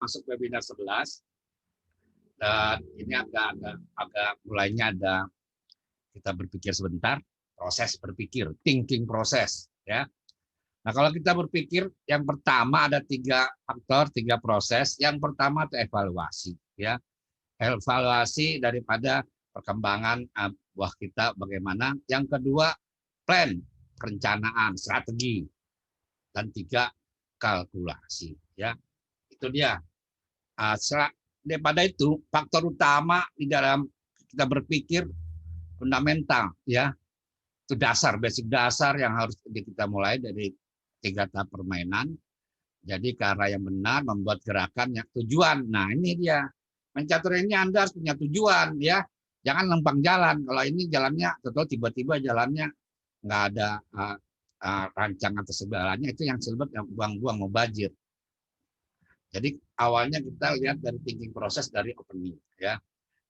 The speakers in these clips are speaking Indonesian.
masuk webinar 11 dan ini agak mulainya ada kita berpikir sebentar, proses berpikir, thinking proses ya. Nah, kalau kita berpikir yang pertama ada 3 faktor, 3 proses. Yang pertama itu evaluasi ya. Evaluasi daripada perkembangan buah kita bagaimana. Yang kedua plan, perencanaan, strategi. Dan 3 kalkulasi ya. Itu dia. Daripada itu faktor utama di dalam kita berpikir fundamental ya. Itu dasar, basic dasar yang harus kita mulai dari 3 tahap permainan. Jadi cara yang benar membuat gerakan yang tujuan. Nah, ini dia. Main catur ini Anda harus punya tujuan ya. Jangan lempang jalan. Kalau ini jalannya atau tiba-tiba jalannya nggak ada rancang atau segalanya, itu yang disebut yang buang-buang mubazir. Jadi awalnya kita lihat dari thinking proses dari opening ya.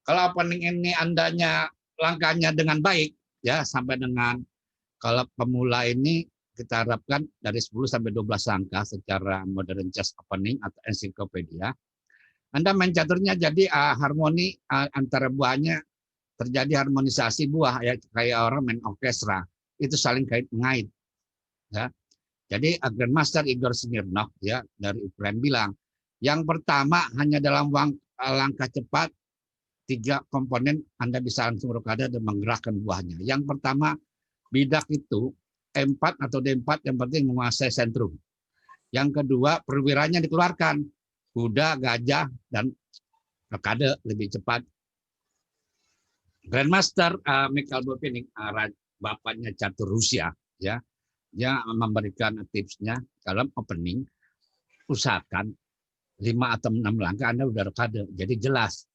Kalau opening ini Andanya langkahnya dengan baik ya, sampai dengan kalau pemula ini kita harapkan dari 10 sampai 12 langkah secara modern chess opening atau ensiklopedia. Anda main caturnya jadi harmoni antara buahnya, terjadi harmonisasi buah ya, kayak orang main orkestra, itu saling kait-mengait ya. Jadi Grandmaster Igor Smirnov ya dari Ukraina bilang, yang pertama hanya dalam langkah cepat 3 komponen Anda bisa langsung rokade dan menggerakkan buahnya. Yang pertama bidak itu E4 atau D4 yang penting menguasai sentrum. Yang kedua perwiranya dikeluarkan, kuda, gajah, dan rokade lebih cepat. Grandmaster Mikhail Bopinik, bapaknya catur Rusia, ya, dia memberikan tipsnya dalam opening, usahakan 5 atau 6 langkah Anda udah rokade. Jadi jelas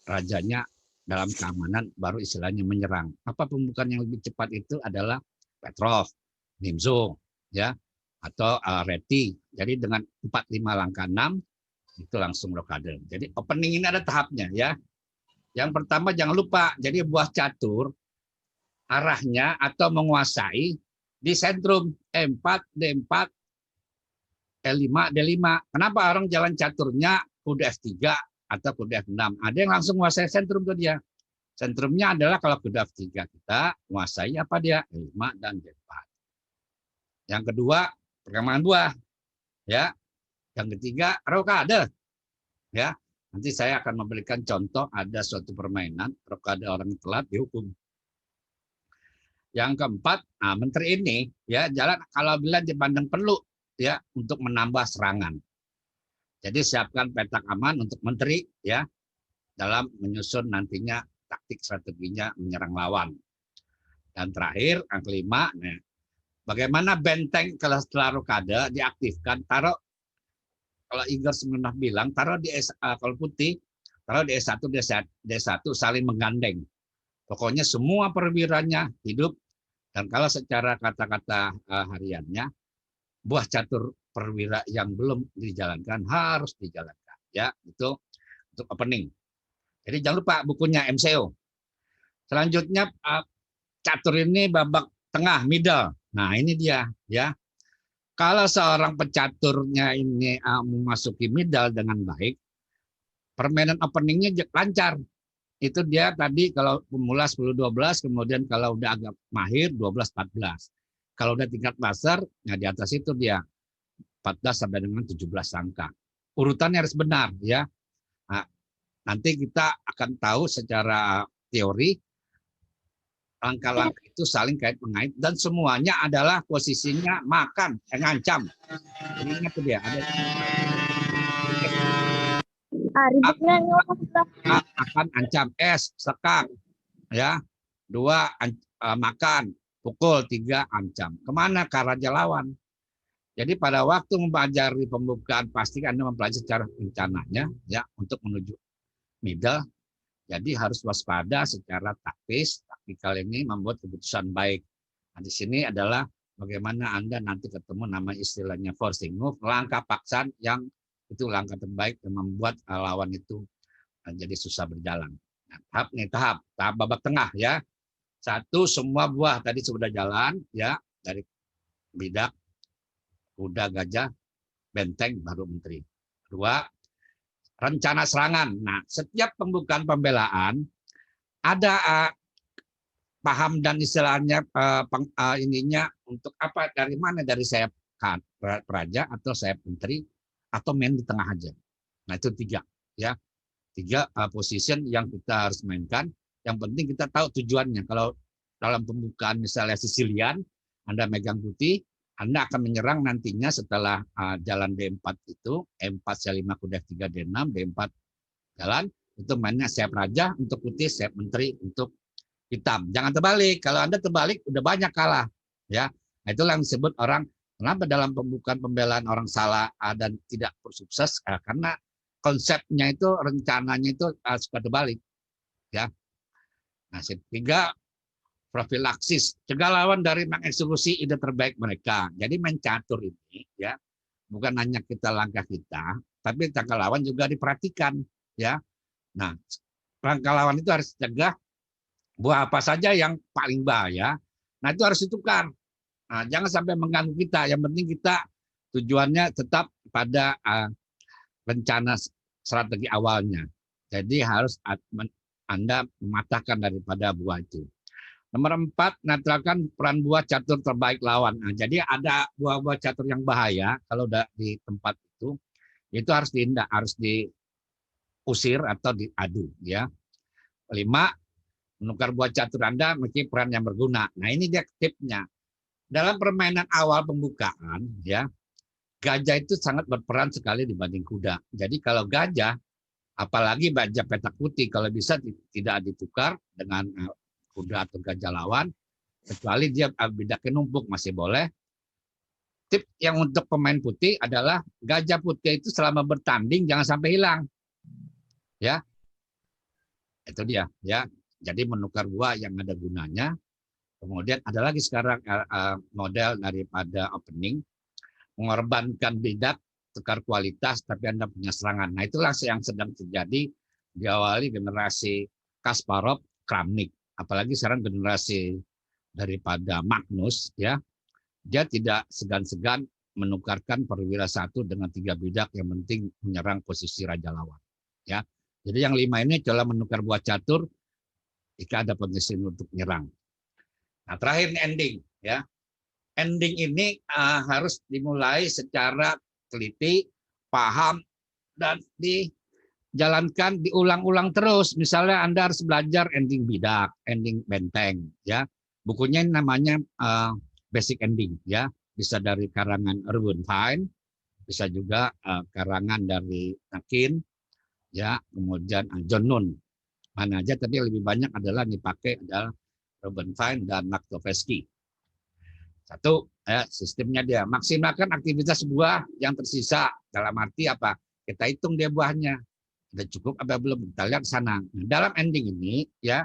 rajanya dalam keamanan, baru istilahnya menyerang. Apa pembukaan yang lebih cepat itu adalah Petrov, Nimzo, ya, atau Reti. Jadi dengan 4-5 langkah 6 itu langsung rokade. Jadi opening ini ada tahapnya ya. Yang pertama jangan lupa, jadi buah catur arahnya atau menguasai di sentrum E4, D4, E5, D5. Kenapa orang jalan caturnya kuda F3 atau kuda F6? Ada yang langsung menguasai sentrum tuh dia. Sentrumnya adalah kalau kuda F3 kita menguasai apa dia? E5 dan D4. Yang kedua, perkembangan buah. Ya. Yang ketiga, rokade. Ya. Nanti saya akan memberikan contoh ada suatu permainan rokade orang telat dihukum. Yang keempat, menteri ini ya jalan kalau bila dipandang perlu ya untuk menambah serangan. Jadi siapkan petak aman untuk menteri ya dalam menyusun nantinya taktik strateginya menyerang lawan. Dan terakhir, yang kelima, nah, bagaimana benteng kalau setelah rokade diaktifkan, taruh kalau Igor Smirnov bilang, taruh di kalau putih, taruh di S1, D1 saling menggandeng. Pokoknya semua perwiranya hidup, dan kalau secara kata-kata hariannya, buah catur perwira yang belum dijalankan harus dijalankan. Ya, itu untuk opening. Jadi jangan lupa bukunya MCO. Selanjutnya catur ini babak tengah, middle. Nah ini dia ya. Kalau seorang pecaturnya ini memasuki middle dengan baik, permainan openingnya lancar. Itu dia tadi kalau pemula 10-12, kemudian kalau udah agak mahir 12-14. Kalau udah tingkat master, nah di atas itu dia 14 sampai dengan 17 angka. Urutannya harus benar ya. Nah, nanti kita akan tahu secara teori langkah-langkah itu saling kait-mengait dan semuanya adalah posisinya makan, ngancam. Jadi ingat tuh dia ada akan ancam, sekak, ya, 2 makan, pukul, 3 ancam. Kemana ke raja lawan? Jadi pada waktu mempelajari pembukaan pasti Anda mempelajari secara rencananya ya untuk menuju middle. Jadi harus waspada secara taktis, taktikal ini membuat keputusan baik. Nah, di sini adalah bagaimana Anda nanti ketemu nama istilahnya forcing move, langkah paksaan yang itu langkah terbaik yang membuat lawan itu jadi susah berjalan. Nah, tahap babak tengah ya. 1, semua buah tadi sudah jalan ya dari bidak, kuda, gajah, benteng, baru menteri. 2, rencana serangan. Nah, setiap pembukaan pembelaan ada paham dan istilahnya ininya untuk apa, dari mana, dari sayap raja atau sayap menteri atau main di tengah aja. Nah, itu tiga ya. Tiga position yang kita harus mainkan. Yang penting kita tahu tujuannya. Kalau dalam pembukaan misalnya Sicilian, Anda megang putih, Anda akan menyerang nantinya setelah jalan D4 itu, E4, C5, kuda F3, D6, D4 jalan, itu mainnya sayap raja untuk putih, sayap menteri untuk hitam. Jangan terbalik. Kalau Anda terbalik, udah banyak kalah. Ya, nah, itulah yang disebut orang, kenapa dalam pembukaan pembelaan orang salah dan tidak sukses, karena konsepnya itu, rencananya itu suka terbalik. Ya. Nah, ketiga, profilaksis, cegah lawan dari mengeksekusi ide terbaik mereka. Jadi main catur ini ya, bukan hanya kita langkah kita, tapi langkah lawan juga diperhatikan ya. Nah, langkah lawan itu harus cegah buah apa saja yang paling bahaya. Nah, itu harus ditukar. Nah, jangan sampai mengganggu kita. Yang penting kita tujuannya tetap pada rencana strategi awalnya. Jadi harus Anda mematahkan daripada buah itu. Nomor 4, netralkan peran buah catur terbaik lawan. Nah, jadi ada buah-buah catur yang bahaya kalau udah di tempat itu harus diindak, harus diusir atau diadu. Ya. 5, menukar buah catur Anda mesti peran yang berguna. Nah, ini dia tipnya. Dalam permainan awal pembukaan, ya, gajah itu sangat berperan sekali dibanding kuda. Jadi kalau gajah, apalagi gajah petak putih, kalau bisa tidak ditukar dengan kuda atau gajah lawan, kecuali dia bidaknya numpuk masih boleh. Tip yang untuk pemain putih adalah gajah putih itu selama bertanding jangan sampai hilang. Ya, itu dia. Ya, jadi menukar buah yang ada gunanya. Kemudian ada lagi sekarang model daripada opening, mengorbankan bidak, tukar kualitas, tapi Anda punya serangan. Nah, itulah yang sedang terjadi diawali generasi Kasparov, Kramnik. Apalagi sekarang generasi daripada Magnus, ya, dia tidak segan-segan menukarkan perwira 1 dengan 3 bidak, yang penting menyerang posisi raja lawan. Ya, jadi yang 5 ini adalah menukar buah catur jika ada potensi untuk menyerang. Nah, terakhir ending, ya. Ending ini harus dimulai secara teliti, paham, dan dijalankan, diulang-ulang terus. Misalnya Anda harus belajar ending bidak, ending benteng, ya. Bukunya namanya Basic Ending, ya. Bisa dari karangan Erwin Fine, bisa juga karangan dari Nakin, ya. Kemudian John Nun, mana aja. Tapi lebih banyak adalah dipakai adalah Erwin Fine dan Maktowski. Satu, sistemnya dia maksimalkan aktivitas buah yang tersisa. Dalam arti apa? Kita hitung dia buahnya. Sudah cukup apa belum? Kita lihat sana. Nah, dalam ending ini, ya,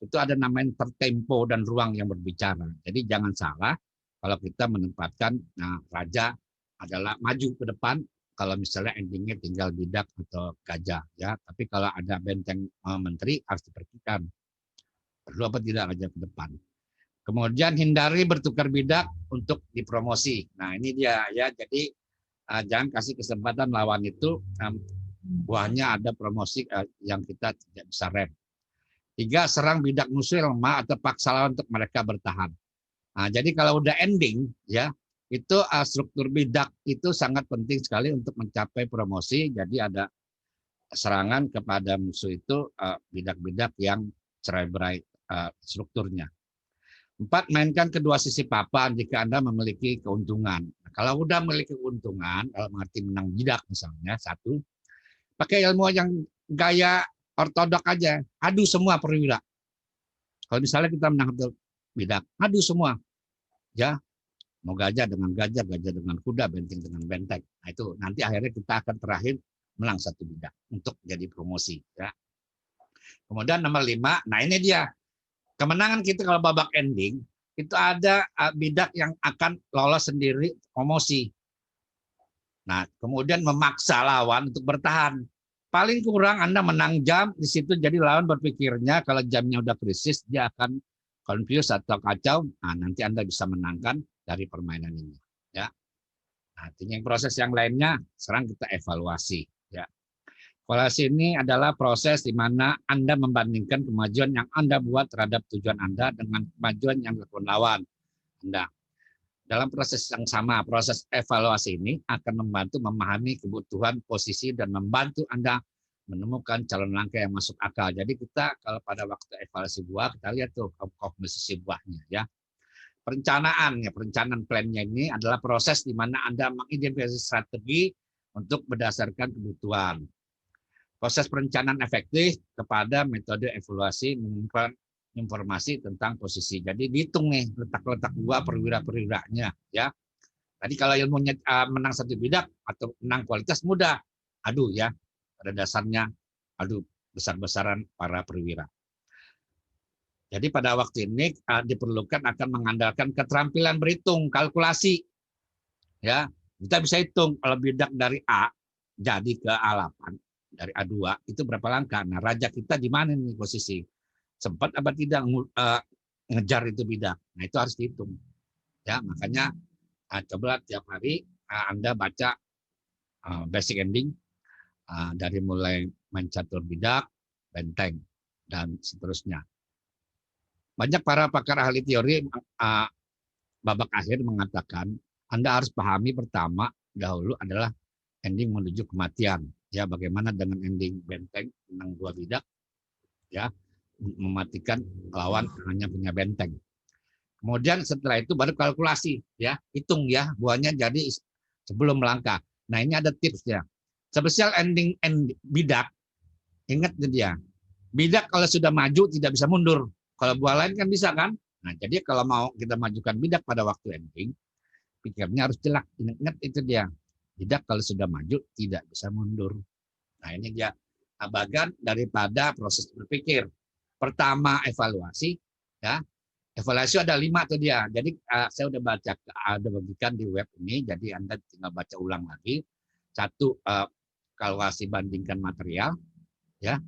itu ada namanya tertempo dan ruang yang berbicara. Jadi jangan salah kalau kita menempatkan raja adalah maju ke depan. Kalau misalnya endingnya tinggal bidak atau gajah, ya. Tapi kalau ada benteng menteri harus diperhatikan. Perlu apa tidak raja ke depan. Kemudian hindari bertukar bidak untuk dipromosi. Nah, ini dia, ya. Jadi jangan kasih kesempatan lawan itu buahnya ada promosi yang kita tidak bisa rem. 3, serang bidak musuh yang lemah atau paksa lawan untuk mereka bertahan. Nah, jadi kalau udah ending, ya, itu struktur bidak itu sangat penting sekali untuk mencapai promosi. Jadi ada serangan kepada musuh itu bidak-bidak yang cerai-berai strukturnya. 4, mainkan kedua sisi papan jika Anda memiliki keuntungan. Nah, kalau udah memiliki keuntungan, kalau mengerti menang bidak misalnya, 1, pakai ilmu yang gaya ortodok aja, adu semua perwira. Kalau misalnya kita menang bidak, adu semua, ya, mau gajah dengan gajah, gajah dengan kuda, benteng dengan benteng. Nah, itu nanti akhirnya kita akan terakhir menang 1 bidak untuk jadi promosi. Ya. Kemudian nomor 5, nah ini dia. Kemenangan kita kalau babak ending, itu ada bidak yang akan lolos sendiri promosi. Nah, kemudian memaksa lawan untuk bertahan. Paling kurang Anda menang jam, di situ jadi lawan berpikirnya kalau jamnya udah krisis, dia akan confuse atau kacau, nah nanti Anda bisa menangkan dari permainan ini. Ya. Artinya proses yang lainnya, sekarang kita evaluasi. Ya. Evaluasi ini adalah proses di mana Anda membandingkan kemajuan yang Anda buat terhadap tujuan Anda dengan kemajuan yang dilakukan lawan Anda. Dalam proses yang sama, proses evaluasi ini akan membantu memahami kebutuhan, posisi, dan membantu Anda menemukan calon langkah yang masuk akal. Jadi kita kalau pada waktu evaluasi buah, kita lihat tuh komposisi buahnya, ya. Perencanaan plannya ini adalah proses di mana Anda mengidentifikasi strategi untuk berdasarkan kebutuhan. Proses perencanaan efektif kepada metode evaluasi mengumpulkan informasi tentang posisi. Jadi dihitung nih letak-letak buah perwira-perwiranya, ya. Tadi kalau ilmunya menang satu bidang atau menang kualitas mudah, aduh ya, pada dasarnya aduh besar-besaran para perwira. Jadi pada waktu ini diperlukan akan mengandalkan keterampilan berhitung, kalkulasi, ya. Kita bisa hitung kalau bidak dari A jadi ke A8, dari A2 itu berapa langkah. Nah, raja kita di mana nih posisi? Sempat apa tidak ngejar itu bidak. Nah, itu harus dihitung. Ya, makanya coba tiap hari Anda baca basic ending dari mulai main catur bidak, benteng, dan seterusnya. Banyak para pakar ahli teori babak akhir mengatakan Anda harus pahami pertama dahulu adalah ending menuju kematian. Ya, bagaimana dengan ending benteng menang 2 bidak, ya, mematikan lawan hanya punya benteng. Kemudian setelah itu baru kalkulasi, ya, hitung ya buahnya jadi sebelum melangkah. Nah, ini ada tipsnya. Spesial ending bidak, ingat dia. Bidak kalau sudah maju tidak bisa mundur. Kalau buah lain kan bisa kan? Nah, jadi kalau mau kita majukan bidak pada waktu ending, pikirnya harus jelas. Ingat itu dia. Bidak kalau sudah maju tidak bisa mundur. Nah, ini dia bagian daripada proses berpikir. Pertama evaluasi, ya. Evaluasi ada 5 tuh dia. Jadi saya udah baca, ada bagikan di web ini. Jadi Anda tinggal baca ulang lagi. 1, evaluasi bandingkan material, ya,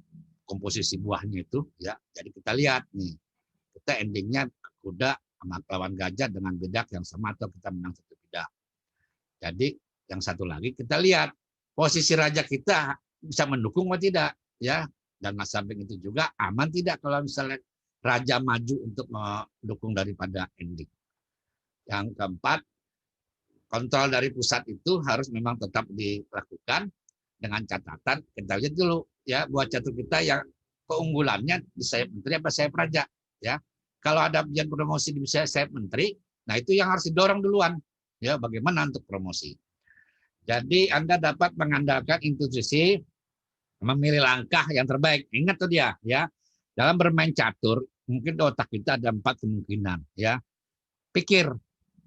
komposisi buahnya itu, ya. Jadi kita lihat nih, kita endingnya kuda sama lawan gajah dengan bidak yang sama atau kita menang 1 bidak. Jadi yang satu lagi kita lihat posisi raja kita bisa mendukung atau tidak, ya. Dan mas samping itu juga aman tidak kalau misalnya raja maju untuk mendukung daripada ending. Yang keempat, kontrol dari pusat itu harus memang tetap dilakukan dengan catatan kita lihat dulu, ya, buah catur kita yang keunggulannya di sayap menteri apa sayap raja, ya. Kalau ada ujian promosi di sayap menteri, nah itu yang harus didorong duluan, ya, bagaimana untuk promosi. Jadi Anda dapat mengandalkan intuisi memilih langkah yang terbaik. Ingat tuh dia, ya. Dalam bermain catur, mungkin di otak kita ada 4 kemungkinan, ya. Pikir.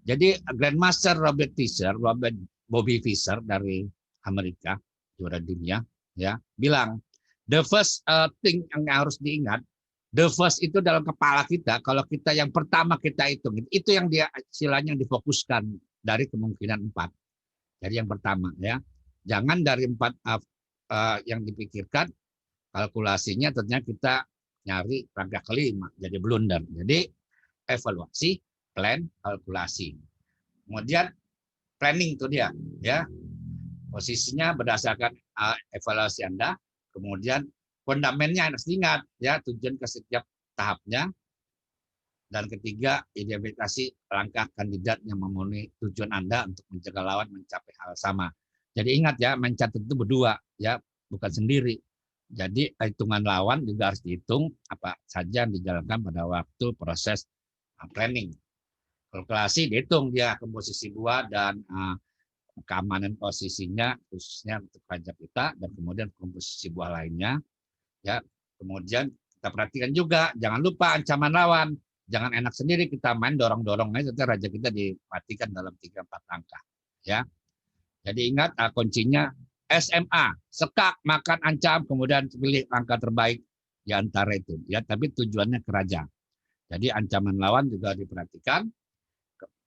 Jadi Grandmaster Bobby Fischer dari Amerika, juara dunia, ya, bilang the first thing yang harus diingat, the first itu dalam kepala kita, kalau kita yang pertama kita hitung, itu yang dia istilahnya difokuskan dari kemungkinan 4. Jadi yang pertama, ya, jangan dari 4 yang dipikirkan, kalkulasinya tentunya kita nyari langkah kelima, jadi blunder. Jadi evaluasi, plan, kalkulasi. Kemudian planning itu dia, ya. Posisinya berdasarkan evaluasi Anda, kemudian fundamennya harus diingat, ya, tujuan ke setiap tahapnya. Dan ketiga, identifikasi langkah kandidat yang memenuhi tujuan Anda untuk mencegah lawan mencapai hal sama. Jadi ingat ya, main catur itu berdua, ya, bukan sendiri. Jadi hitungan lawan juga harus dihitung apa saja yang dijalankan pada waktu proses planning. Kalkulasi dihitung dia komposisi buah dan keamanan posisinya khususnya untuk raja kita dan kemudian komposisi buah lainnya, ya. Kemudian kita perhatikan juga jangan lupa ancaman lawan. Jangan enak sendiri kita main dorong-dorong aja, raja kita dimatikan dalam 3-4 langkah, ya. Jadi ingat kuncinya SMA, sekak, makan, ancam, kemudian pilih langkah terbaik di antara itu, ya. Tapi tujuannya ke raja. Jadi ancaman lawan juga diperhatikan.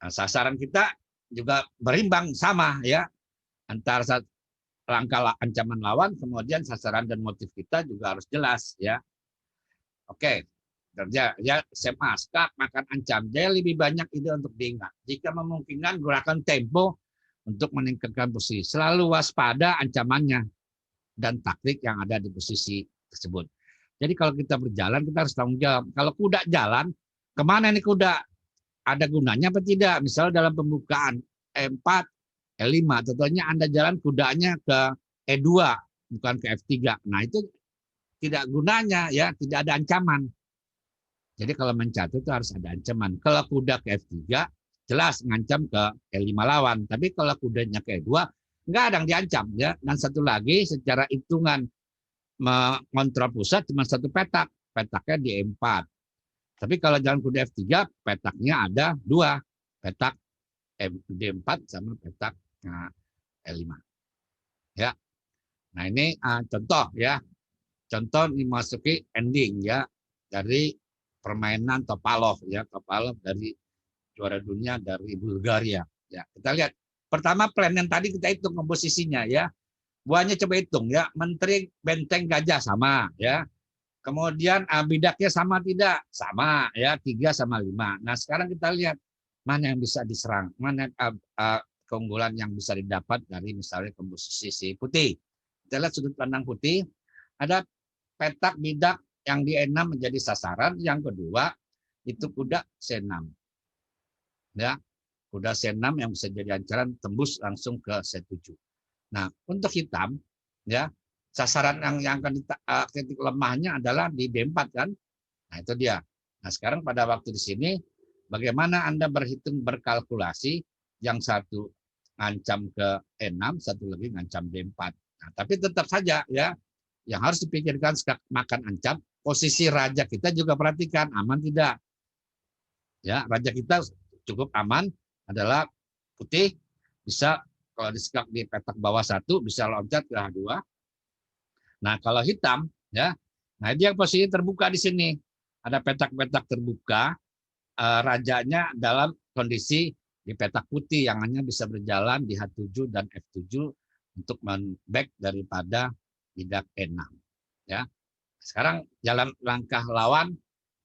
Sasaran kita juga berimbang sama, ya, antara langkah ancaman lawan, kemudian sasaran dan motif kita juga harus jelas, ya. Oke. Kerja ya SMA, skak, makan, ancam. Jadi lebih banyak ide untuk diingat. Jika memungkinkan gunakan tempo untuk meningkatkan posisi. Selalu waspada ancamannya. dan taktik yang ada di posisi tersebut. Jadi kalau kita berjalan, kita harus tanggung jawab. Kalau kuda jalan, kemana ini kuda? Ada gunanya apa tidak? Misalnya dalam pembukaan E4, E5, tentunya Anda jalan kudanya ke E2, bukan ke F3. Nah, itu tidak gunanya, ya, tidak ada ancaman. Jadi kalau mencatur itu harus ada ancaman. Kalau kuda ke F3, jelas ngancam ke E5 lawan. Tapi kalau kudanya ke E2, nggak ada yang diancam. Ya. Dan satu lagi, secara hitungan mengontrol pusat cuma satu petak. Petaknya di E4. Tapi kalau jalan kuda F3, petaknya ada dua. Petak D4 sama petak E5. Ya. Nah ini contoh ya. Contoh dimasuki ending ya dari permainan Topalov ya. Topalov dari juara dunia dari Bulgaria. Ya, kita lihat. Pertama plan yang tadi kita hitung komposisinya ya. Buahnya coba hitung ya. Menteri benteng gajah sama ya. Kemudian bidaknya sama tidak? Sama ya, 3 sama 5. Nah, sekarang kita lihat mana yang bisa diserang, mana keunggulan yang bisa didapat dari misalnya komposisi si putih. Kita lihat sudut pandang putih, ada petak bidak yang di E6 menjadi sasaran, yang kedua itu kuda C6. Ya, kuda C6 yang bisa jadi ancaran tembus langsung ke C7. Nah, untuk hitam ya, sasaran yang akan titik lemahnya adalah di D4 kan. Nah, itu dia. Nah, sekarang pada waktu di sini bagaimana Anda berhitung berkalkulasi, yang satu ngancam ke E6, satu lagi ngancam D4. Nah, tapi tetap saja ya, yang harus dipikirkan makan ancam, posisi raja kita juga perhatikan aman tidak. Ya, raja kita cukup aman adalah putih, bisa kalau disekak di petak bawah 1 bisa loncat ke H2. Nah, kalau hitam ya, nah dia posisi terbuka di sini. Ada petak-petak terbuka, rajanya dalam kondisi di petak putih yang hanya bisa berjalan di H7 dan F7 untuk men-back daripada bidak E6 ya. Sekarang jalan langkah lawan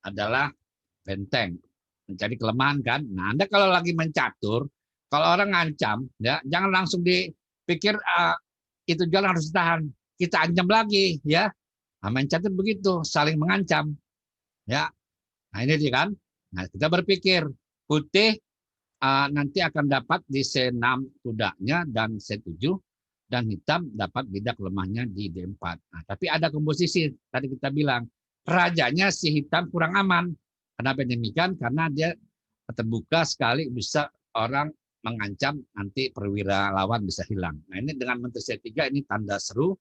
adalah benteng, mencari kelemahan kan. Nah, Anda kalau lagi mencatur, kalau orang ngancam ya, jangan langsung dipikir itu jalan harus ditahan. Kita ancam lagi ya. Nah, mencatur begitu, saling mengancam. Ya. Nah, ini dia kan. Nah, kita berpikir putih nanti akan dapat di C6 kudanya dan C7, dan hitam dapat bidak lemahnya di D4. Nah, tapi ada komposisi tadi kita bilang rajanya si hitam kurang aman. Kenapa demikian? Karena dia terbuka sekali, bisa orang mengancam nanti perwira lawan bisa hilang. Nah, ini dengan menteri C3 ini tanda seru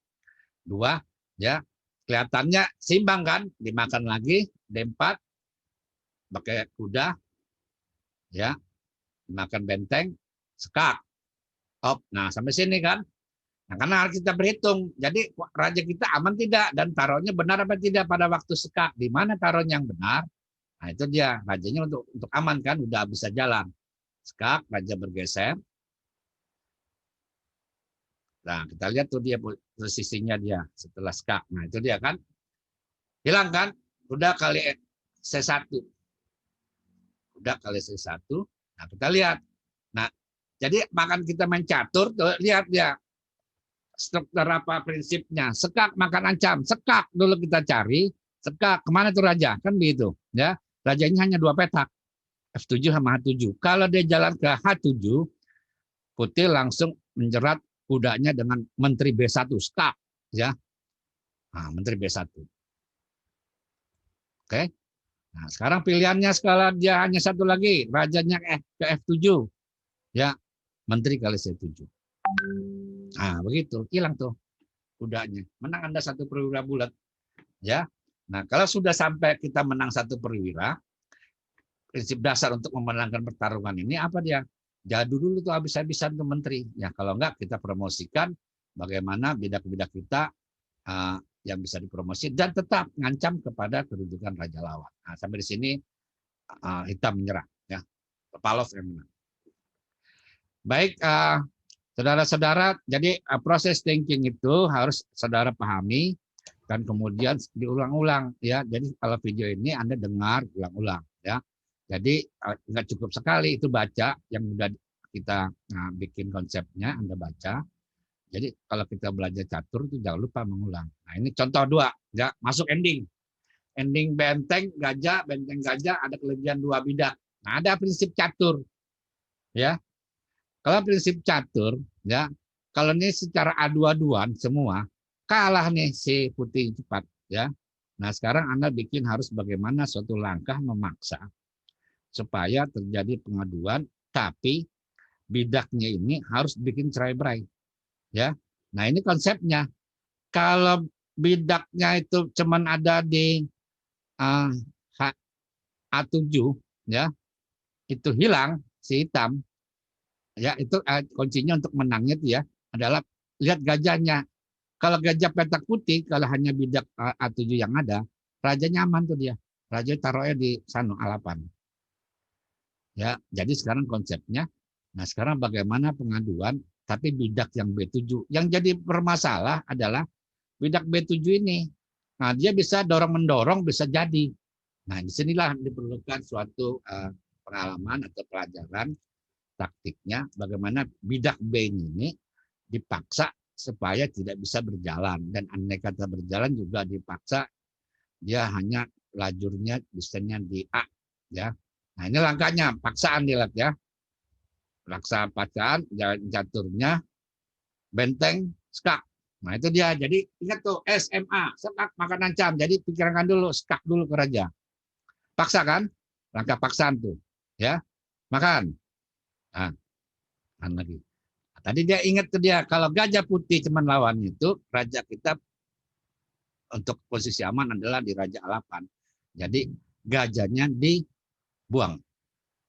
2 ya. Kelihatannya seimbang kan? Dimakan lagi D4 pakai kuda ya. Dimakan benteng, sekak. Op. Nah, sampai sini kan. Nah, karena harus kita berhitung. Jadi raja kita aman tidak dan taruhnya benar apa tidak pada waktu sekak. Di mana taruhnya yang benar? Nah, itu dia. Rajanya untuk aman kan, udah bisa jalan. Sekak, raja bergeser. Nah, kita lihat tuh dia posisinya dia setelah sekak. Nah, itu dia kan. Hilang kan? Udah kali C1. Udah kali C1. Nah, kita lihat. Nah, jadi makan kita main catur, tuh, lihat ya. Struktur apa prinsipnya? Sekak makan ancam. Sekak dulu kita cari. Sekak kemana tuh raja? Kan begitu. Ya, rajanya hanya 2 petak. F7 sama H7. Kalau dia jalan ke H7, putih langsung menjerat kudanya dengan menteri B1. Sekak. Ya. Nah, menteri B1. Oke. Nah, sekarang pilihannya sekarang dia hanya satu lagi. Rajanya ke F7. Ya, menteri kali C7. Nah, begitu. Hilang tuh kudanya. Menang Anda 1 perwira bulat. Ya. Nah, kalau sudah sampai kita menang 1 perwira, prinsip dasar untuk memenangkan pertarungan ini apa dia? Jadu dulu tuh habis-habisan tuh menteri. Ya, kalau enggak kita promosikan bagaimana bidak-bidak kita yang bisa dipromosi dan tetap ngancam kepada kedudukan raja lawan. Nah, sampai di sini hitam menyerah ya. Topalov yang menang. Baik, saudara-saudara, jadi proses thinking itu harus saudara pahami dan kemudian diulang-ulang ya. Jadi kalau video ini Anda dengar ulang-ulang ya. Jadi nggak cukup sekali itu baca yang sudah kita bikin konsepnya, Anda baca. Jadi kalau kita belajar catur itu jangan lupa mengulang. Nah ini contoh 2, ya masuk ending. Ending benteng gajah ada kelebihan 2 bidak. Nah ada prinsip catur, ya. Kalau prinsip catur, ya kalau ini secara adu-aduan semua kalah nih si putih cepat, ya. Nah sekarang Anda bikin harus bagaimana suatu langkah memaksa supaya terjadi pengaduan, tapi bidaknya ini harus bikin cerai-berai, ya. Nah ini konsepnya. Kalau bidaknya itu cuman ada di uh, A7, ya itu hilang si hitam, ya itu kuncinya untuk menangnya itu ya adalah lihat gajahnya. Kalau gajah petak putih, kalau hanya bidak A7 yang ada, raja nyaman tuh dia. Raja taruhnya di sana A8. Ya, jadi sekarang konsepnya, nah sekarang bagaimana pengaduan, tapi bidak yang B7. Yang jadi bermasalah adalah bidak B7 ini. Nah, dia bisa dorong-mendorong, bisa jadi. Nah, disinilah diperlukan suatu pengalaman atau pelajaran taktiknya, bagaimana bidak B ini dipaksa supaya tidak bisa berjalan. Dan andai kata berjalan juga dipaksa, dia hanya lajurnya desainnya di A. Ya. Nah ini langkahnya, paksaan dilihat ya. Laksa paksaan, caturnya, benteng, skak. Nah itu dia. Jadi ingat tuh SMA, skak makan ancam. Jadi pikirkan dulu, skak dulu ke raja. Paksa kan? Langkah paksaan tuh. Ya, makan. Nah, lagi. Tadi dia ingat tuh dia, kalau gajah putih cuman lawan itu, raja kita untuk posisi aman adalah di raja A8. Jadi gajahnya dibuang.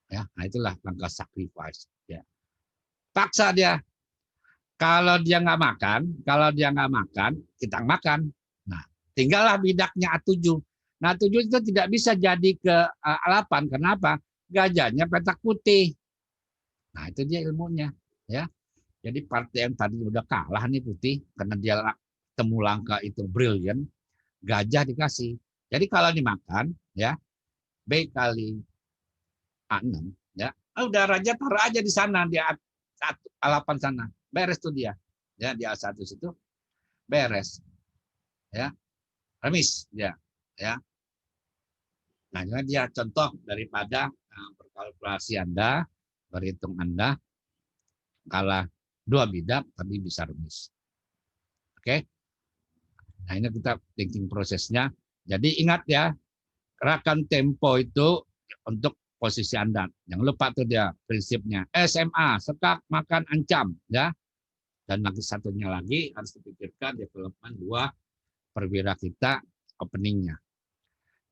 Ya, nah itulah langkah sacrifice. Ya. Paksa dia. Kalau dia nggak makan, kita makan. Nah, tinggallah bidaknya A7. Nah, A7 itu tidak bisa jadi ke A8. Kenapa? Gajahnya petak putih. Nah, itu dia ilmunya. Ya. Jadi partai yang tadi udah kalah nih putih karena dia temu langkah itu brilliant, gajah dikasih. Jadi kalau dimakan ya B kali A6 ya, udah raja taruh aja di sana di A8 sana. Beres tuh dia. Ya di A1 situ beres. Ya. Remis dia. Ya. Nah, ini dia contoh daripada berkalkulasi Anda, berhitung Anda kalah 2 bidak tapi bisa remis. Oke. Nah, ini kita thinking prosesnya. Jadi ingat ya, gerakan tempo itu untuk posisi Anda. Jangan lupa tuh dia prinsipnya. SMA, sekak, makan, ancam. Ya. Dan lagi satunya lagi harus dipikirkan development 2 perwira kita openingnya.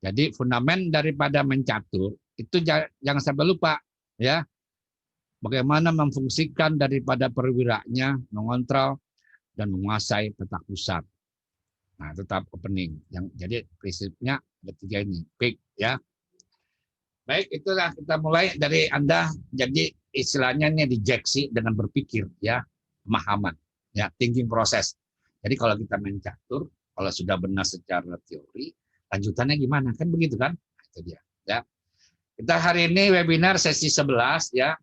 Jadi fundament daripada mencatur itu jangan sampai lupa ya. Bagaimana memfungsikan daripada perwiranya, mengontrol dan menguasai petak pusat. Nah, tetap opening. Jadi prinsipnya ada 3 ini. Pick ya. Baik, itulah kita mulai dari Anda. Jadi istilahnya ini dijeksi dengan berpikir ya, pemahaman ya, thinking proses. Jadi kalau kita main catur, kalau sudah benar secara teori, lanjutannya gimana? Kan begitu kan? Nah, itu dia ya. Kita hari ini webinar sesi 11 ya,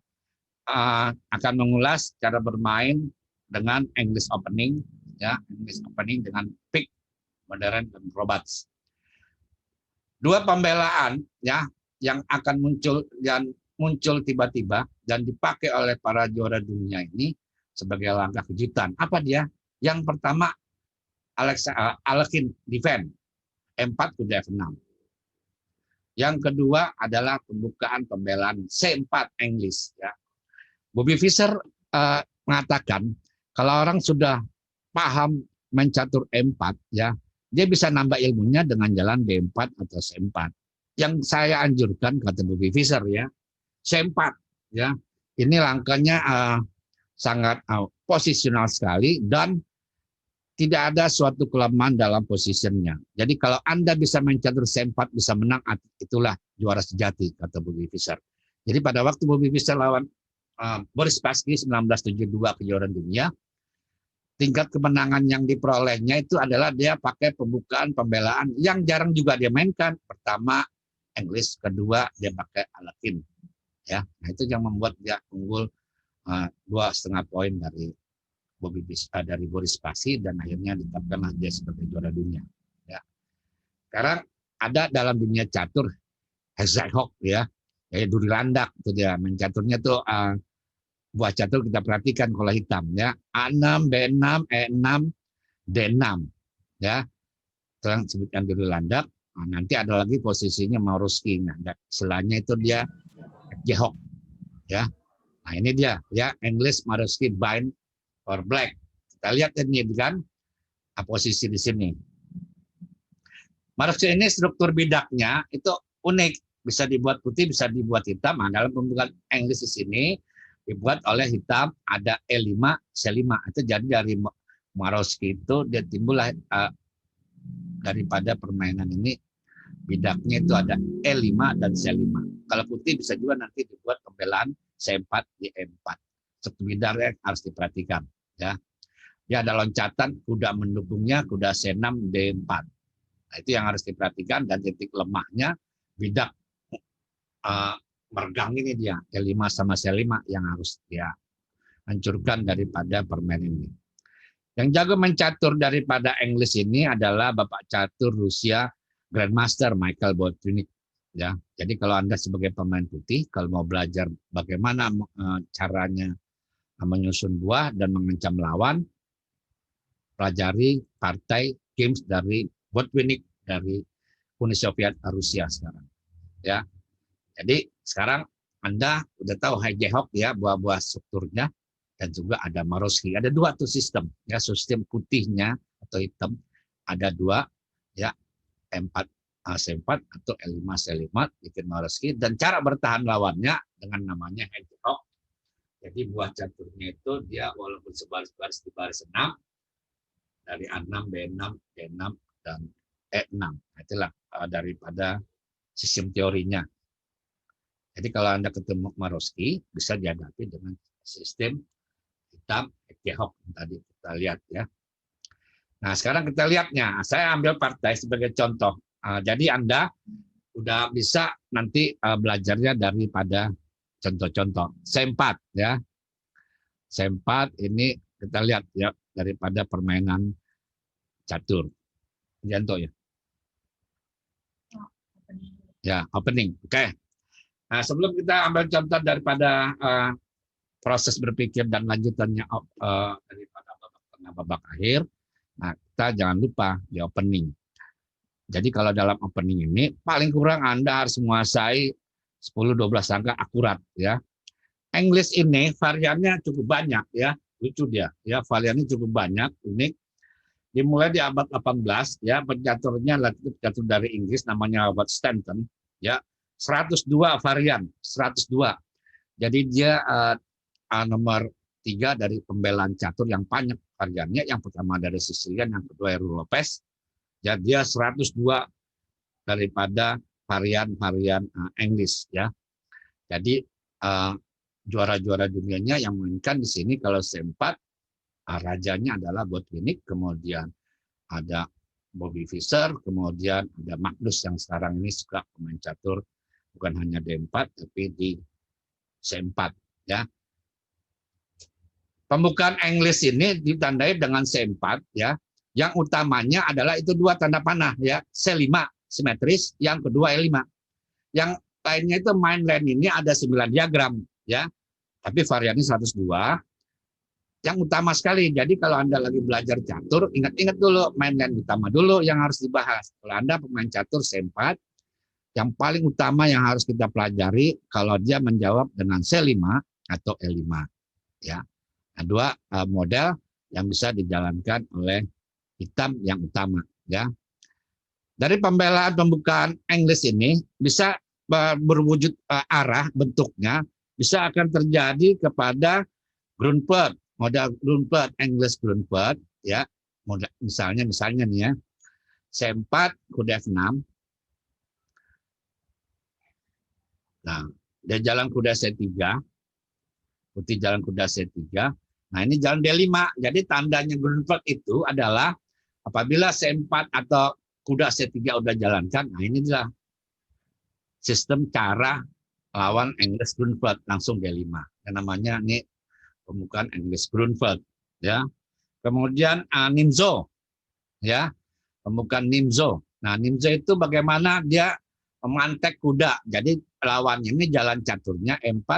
akan mengulas cara bermain dengan English opening ya, English opening dengan pick, modern dan robots. 2 pembelaan ya yang akan muncul tiba-tiba dan dipakai oleh para juara dunia ini sebagai langkah kejutan. Apa dia? Yang pertama Alekhine defend M4 ke F6. Yang kedua adalah pembukaan pembelaan C4 English ya. Bobby Fischer mengatakan kalau orang sudah paham mencatur M4 ya, dia bisa nambah ilmunya dengan jalan B4 atau C4. Yang saya anjurkan kata Bobby Fischer ya, C4 ya. Ini langkahnya sangat posisional sekali dan tidak ada suatu kelemahan dalam posisinya. Jadi kalau Anda bisa mencatur C4 bisa menang, itulah juara sejati kata Bobby Fischer. Jadi pada waktu Bobby Fischer lawan Boris Spassky 1972 kejuaraan dunia, tingkat kemenangan yang diperolehnya itu adalah dia pakai pembukaan pembelaan yang jarang juga dia mainkan. Pertama English, kedua dia pakai Alekhine. Ya, nah itu yang membuat dia unggul 2,5 poin dari dari Boris Pasi, dan akhirnya ditetapkanlah dia sebagai juara dunia. Ya. Sekarang ada dalam dunia catur Hexhawk ya, duri landak itu dia main caturnya tuh. Buah catur kita perhatikan kalau hitam ya, A6, B6, E6, D6 ya. Sekarang sebutkan duri landak. Nah, nanti ada lagi posisinya Mauroski. Nah, selanya itu dia Hexhawk ya. Nah, ini dia ya, English Mauroski bind or black. Kita lihat ini kan posisi di sini. Mauroski ini struktur bidaknya itu unik, bisa dibuat putih, bisa dibuat hitam. Nah, dalam pembukaan English di sini dibuat oleh hitam, ada E5, C5. Itu jadi dari Mauroski itu dia timbul daripada permainan ini, bidaknya itu ada E5 dan C5. Kalau putih bisa juga nanti dibuat pembelaan C4 di E4. Struktur bidaknya harus diperhatikan ya. Dia ada loncatan kuda mendukungnya, kuda C6 D4. Nah, itu yang harus diperhatikan, dan titik lemahnya bidak mergang ini dia E5 sama C5 yang harus dia hancurkan daripada permainan ini. Yang jago mencatur daripada English ini adalah Bapak catur Rusia Grandmaster Michael Botvinnik ya. Jadi kalau Anda sebagai pemain putih kalau mau belajar bagaimana caranya menyusun buah dan mengancam lawan, pelajari partai games dari Botvinnik dari Uni Soviet Rusia sekarang ya. Jadi sekarang Anda udah tahu Hexhawk ya, buah-buah strukturnya, dan juga ada Mauroski. Ada dua tuh sistem ya, sistem putihnya atau hitam ada dua ya, E4 C4 atau E5 C5 bikin Mauroski, dan cara bertahan lawannya dengan namanya Hexhawk. Jadi buah caturnya itu dia walaupun sebaris-baris di baris 6 dari A6, B6, D6 dan E6. Itulah daripada sistem teorinya. Jadi kalau Anda ketemu Mauroski, bisa dihadapi dengan sistem hitam Hexhawk tadi kita lihat ya. Nah, sekarang kita lihatnya. Saya ambil partai sebagai contoh. Jadi Anda udah bisa nanti belajarnya daripada contoh-contoh. C4 ya. C4 ini kita lihat ya daripada permainan catur. Contoh ya. Ya, opening. Oke. Nah, sebelum kita ambil contoh daripada proses berpikir dan lanjutannya daripada babak tengah babak akhir, nah kita jangan lupa di opening. Jadi kalau dalam opening ini paling kurang Anda harus menguasai 10-12 angka akurat ya. English ini variannya cukup banyak ya, lucu dia ya, variannya cukup banyak, unik. Dimulai di abad 18 ya, pencaturnya pencatur dari Inggris namanya Robert Stanton ya. 102 varian, 102. Jadi dia nomor 3 dari pembelaan catur yang banyak variannya. Yang pertama dari Sicilian, yang kedua Heru Lopez. Ya, dia 102 daripada varian-varian Inggris ya. Jadi juara-juara dunianya yang mainkan di sini kalau C4 rajanya adalah Botvinnik, kemudian ada Bobby Fischer, kemudian ada Magnus yang sekarang ini suka pemain catur bukan hanya D4 tapi di C4 ya. Pembukaan English ini ditandai dengan C4 ya. Yang utamanya adalah itu dua tanda panah ya, C5 simetris, yang kedua E5. Yang lainnya itu main line ini ada 9 diagram ya. Tapi variannya 102. Yang utama sekali. Jadi kalau Anda lagi belajar catur, ingat-ingat dulu main line utama dulu yang harus dibahas. Kalau Anda pemain catur C4, yang paling utama yang harus kita pelajari kalau dia menjawab dengan C5 atau E5 ya. Nah, dua model yang bisa dijalankan oleh hitam yang utama ya. Dari pembelaan pembukaan English ini bisa berwujud arah bentuknya bisa akan terjadi kepada Grunfeld, model Grunfeld, English Grunfeld ya. Model misalnya nih ya. C4 kuda F6. Nah, dia jalan kuda C3, putih jalan kuda C3. Nah, ini jalan D5. Jadi tandanya Grunfeld itu adalah apabila C4 atau kuda C3 udah jalankan, nah ini adalah sistem cara lawan English Grunfeld langsung D5. Yang namanya ini pembukaan English Grunfeld ya. Kemudian Nimzo, ya, pembukaan Nimzo. Nah, Nimzo itu bagaimana dia memantek kuda. Jadi lawannya ini jalan caturnya E4,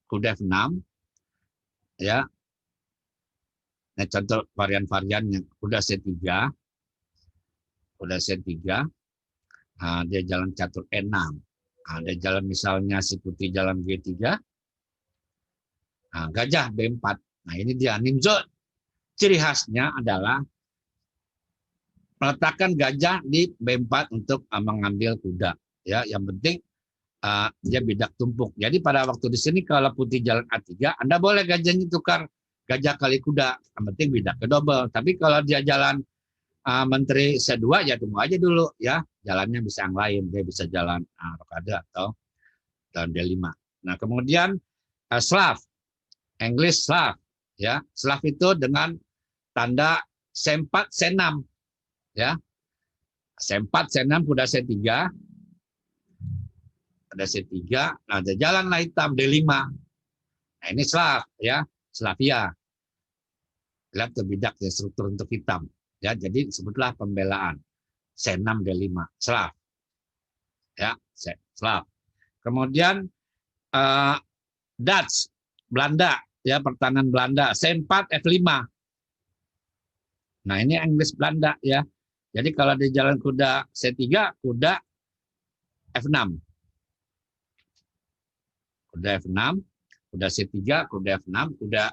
kuda F6, ya. Nah, contoh varian-variannya kuda C3, nah, dia jalan catur E6. Nah, dia jalan misalnya si putih jalan G3, nah, gajah B4. Nah, ini dia Nimzo. Ciri khasnya adalah meletakkan gajah di B4 untuk mengambil kuda. Ya, yang penting dia bidak tumpuk. Jadi pada waktu di sini kalau putih jalan A3, Anda boleh gajahnya tukar gajah kali kuda. Yang penting bidak ke double. Tapi kalau dia jalan menteri C2 ya tunggu aja dulu ya. Jalannya bisa yang lain. Dia bisa jalan rokade atau jalan D5. Nah, kemudian Slav, English Slav, ya. Slav itu dengan tanda C4, C6, ya. C4, C6, kuda C3, ada C3, nah ada jalanlah hitam D5. Nah, ini Slav, ya, Slavia. Lihat terbidak ya struktur untuk hitam, ya. Jadi sebutlah pembelaan C6 D5, Slav, ya, Slav. Kemudian Dutch, Belanda, ya, pertahanan Belanda, C4 F5. Nah, ini Inggris Belanda, ya. Jadi kalau di jalan kuda C3, kuda F6. Kuda F6, kuda C3, kuda F6, kuda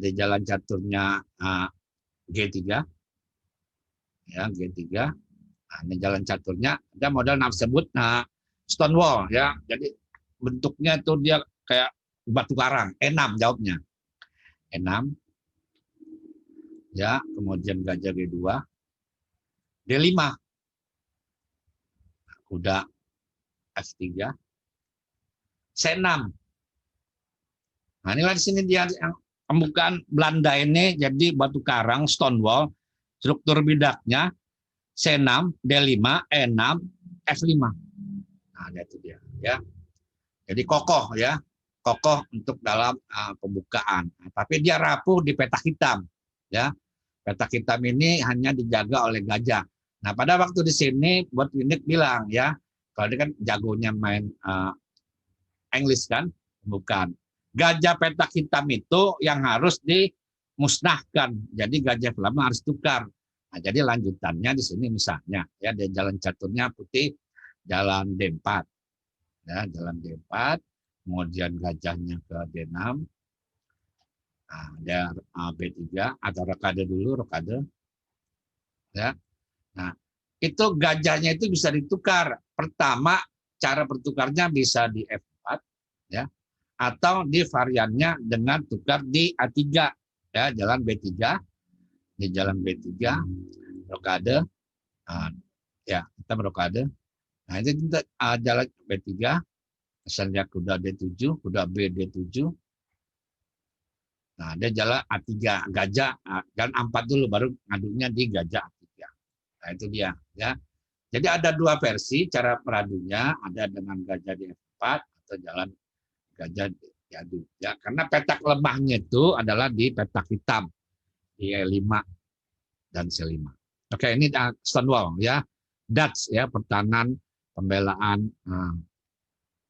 di jalan caturnya G3. Ya, G3. Nah, ini jalan caturnya ada model sebut Stonewall, ya. Jadi bentuknya itu dia kayak batu karang. E6 jawabnya. E6. Ya, kemudian gajah G2. D5. Kuda F3. C6. Nah, inilah di sini dia yang pembukaan Belanda ini jadi batu karang, Stonewall, struktur bidaknya C6, D5, E6, F5. Nah, itu dia, ya. Jadi kokoh, ya, kokoh untuk dalam pembukaan. Nah, tapi dia rapuh di petak hitam, ya. Petak hitam ini hanya dijaga oleh gajah. Nah, pada waktu di sini buat Winnick bilang, ya, kalau dia kan jagonya main English kan, bukan. Gajah petak hitam itu yang harus dimusnahkan. Jadi gajah lama harus tukar. Nah, jadi lanjutannya di sini misalnya, ya, di jalan caturnya putih, jalan D4, ya, jalan D4, kemudian gajahnya ke D6, nah, ada B3 atau rokade dulu, rokade, ya. Nah, itu gajahnya itu bisa ditukar. Pertama, cara bertukarnya bisa di F4, ya, atau di variannya dengan tukar di A3, ya, jalan B3, di jalan B3, rokade, ya, kita berokade. Nah, itu kita jalan B3, misalnya kuda D7, kuda B D7. Nah, dia jalan A3, gajah, jalan A4 dulu, baru ngadunya di gajah A3. Nah, itu dia, ya. Jadi ada dua versi cara meradunya, ada dengan gajah di F4 atau jalan gajah diadu. Ya, karena petak lemahnya itu adalah di petak hitam, di E5 dan C5. Oke, ini Stonewall, ya. Dutch, ya, pertahanan pembelaan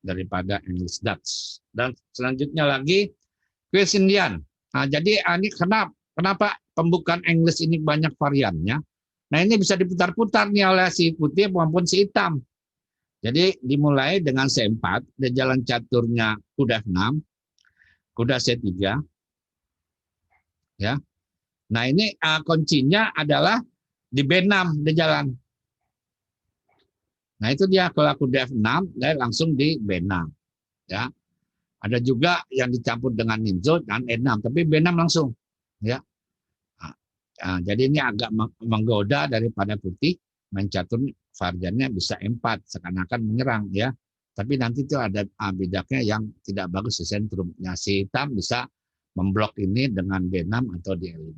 daripada English Dutch. Dan selanjutnya lagi West Indian. Nah, jadi ini kenapa pembukaan English ini banyak variannya? Nah, ini bisa diputar-putar nih oleh si putih maupun si hitam. Jadi dimulai dengan C4, di jalan caturnya kuda F6, kuda C3, ya. Nah, ini kuncinya adalah di B6 di jalan. Nah, itu dia kalau kuda F6, dia langsung di B6, ya. Ada juga yang dicampur dengan Nimzo dan E6, tapi B6 langsung, ya. Nah, jadi ini agak menggoda daripada putih, main catur variannya bisa E4, seakan-akan menyerang, ya. Tapi nanti itu ada bidaknya yang tidak bagus di sentrum. Nah, si hitam bisa memblok ini dengan B6 atau di E5.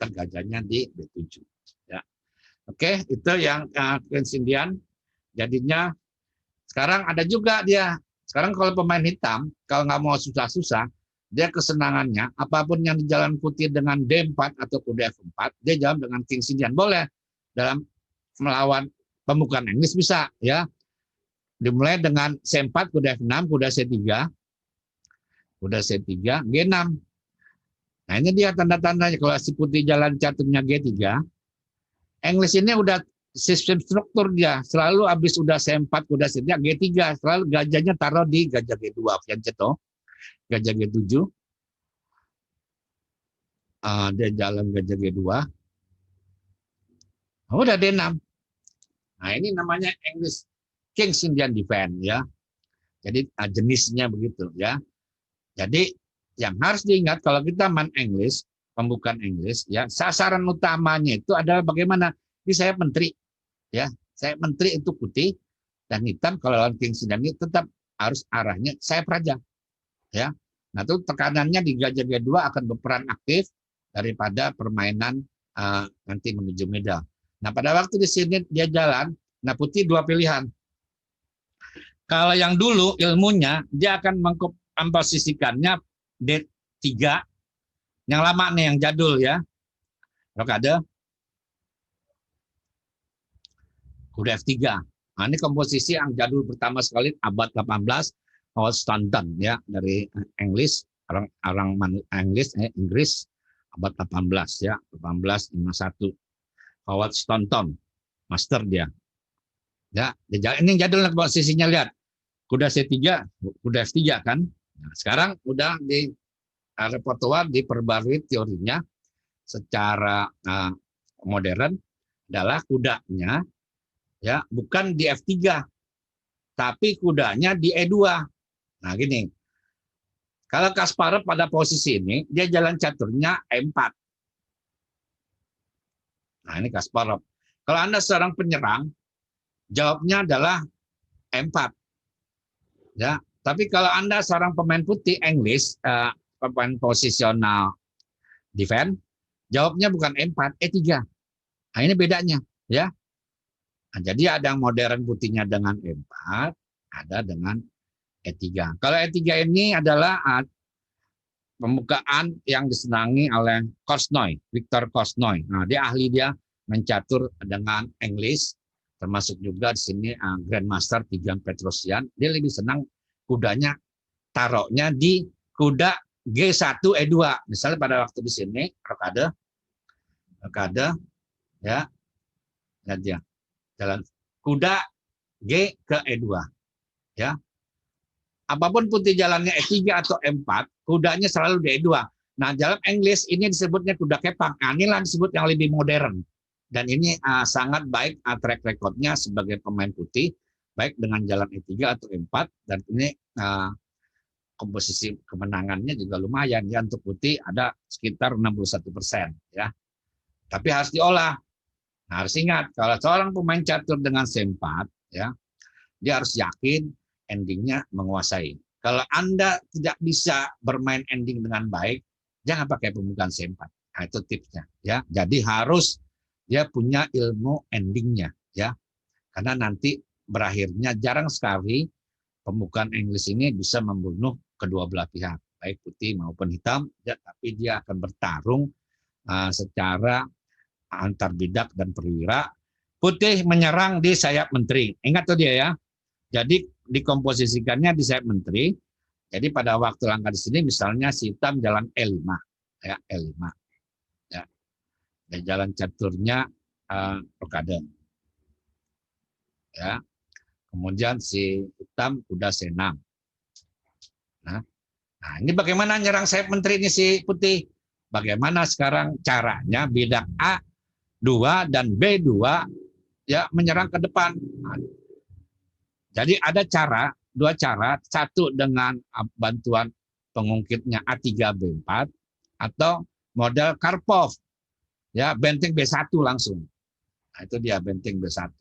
Gajahnya di B7, ya. Oke, itu yang Queen's Indian. Jadinya sekarang ada juga dia. Sekarang kalau pemain hitam, kalau nggak mau susah-susah, dia kesenangannya apapun yang di jalan putih dengan D4 atau kuda F4, dia jawab dengan King Indian. Boleh dalam melawan pembukaan Inggris bisa ya. Dimulai dengan C4, kuda F6, kuda C3, kuda C3, G6. Nah ini dia tanda-tandanya kalau si putih jalan caturnya G3, Inggris ini udah sistem struktur dia. Selalu habis udah C4, kuda C3, G3. Selalu gajahnya taruh di gajah G2. Yang ceto, gajah G7. Dia jalan gajah G2. Udah D6. Nah ini namanya English King Indian Defense ya. Jadi jenisnya begitu ya. Jadi yang harus diingat kalau kita main Inggris, pembukaan Inggris ya, sasaran utamanya itu adalah bagaimana di sayap menteri ya. Sayap menteri itu putih dan hitam, kalau lawan King Indian itu tetap harus arahnya sayap raja ya. Nah, itu tekanannya di gajah G2 akan berperan aktif daripada permainan nanti menuju middle. Nah, pada waktu di sini dia jalan, nah putih dua pilihan. Kalau yang dulu ilmunya dia akan mengkomposisikannya D3, yang lama nih, yang jadul ya. Rokade, kuda F3. Nah, ini komposisi yang jadul pertama sekali abad 18, Howard Staunton ya, dari Inggris, orang Inggris abad 18 ya, 1851. Howard Staunton, master dia. Ya, ini jadul komposisinya, lihat. Kuda C3, kuda F3 kan. Nah, sekarang udah di repertoire diperbarui teorinya secara modern adalah kudanya ya bukan di F3 tapi kudanya di E2. Nah gini, kalau Kasparov pada posisi ini dia jalan caturnya E4. Nah ini Kasparov. Kalau Anda seorang penyerang, jawabnya adalah E4 ya. Tapi kalau Anda seorang pemain putih Inggris, pemain posisional defense, jawabnya bukan E4, E3. Nah, ini bedanya ya. Nah, jadi ada yang modern putihnya dengan E4, ada dengan E3. Kalau E3 ini adalah pembukaan yang disenangi oleh Korchnoi, Victor Korchnoi. Nah, dia ahli, dia mencatur dengan Inggris, termasuk juga di sini Grandmaster Tigran Petrosian. Dia lebih senang kudanya taruhnya di kuda G1 E2. Misalnya pada waktu di sini rokade ya, lihat ya, jalan kuda G ke E2 ya. Apapun putih jalannya E3 atau E4, kudanya selalu di E2. Nah, dalam Inggris ini disebutnya kuda kepang. Nah, inilah disebut yang lebih modern. Dan ini sangat baik track recordnya sebagai pemain putih, baik dengan jalan E3 atau E4. Dan ini komposisi kemenangannya juga lumayan ya, untuk putih ada sekitar 61% ya. Tapi harus diolah. Nah, harus ingat kalau seorang pemain catur dengan C4 ya, dia harus yakin endingnya menguasai. Kalau Anda tidak bisa bermain ending dengan baik, jangan pakai pembukaan C4. Nah, itu tipsnya ya. Jadi harus dia punya ilmu endingnya ya. Karena nanti berakhirnya jarang sekali pembukaan Inggris ini bisa membunuh kedua belah pihak, baik putih maupun hitam, ya, tapi dia akan bertarung secara antar bidak dan perwira. Putih menyerang di sayap menteri. Ingat tuh dia ya. Jadi dikomposisikannya di sayap menteri. Jadi pada waktu langkah di sini misalnya si hitam jalan E5 ya, E5. Ya. Dan jalan caturnya rokade. Ya. Kemudian si hitam kuda C6. Nah, ini bagaimana nyerang sayap menteri ini si putih? Bagaimana sekarang caranya bidak A2 dan B2 ya menyerang ke depan. Nah, jadi ada dua cara, satu dengan bantuan pengungkitnya A3B4 atau model Karpov. Ya, benteng B1 langsung. Nah, itu dia benteng B1.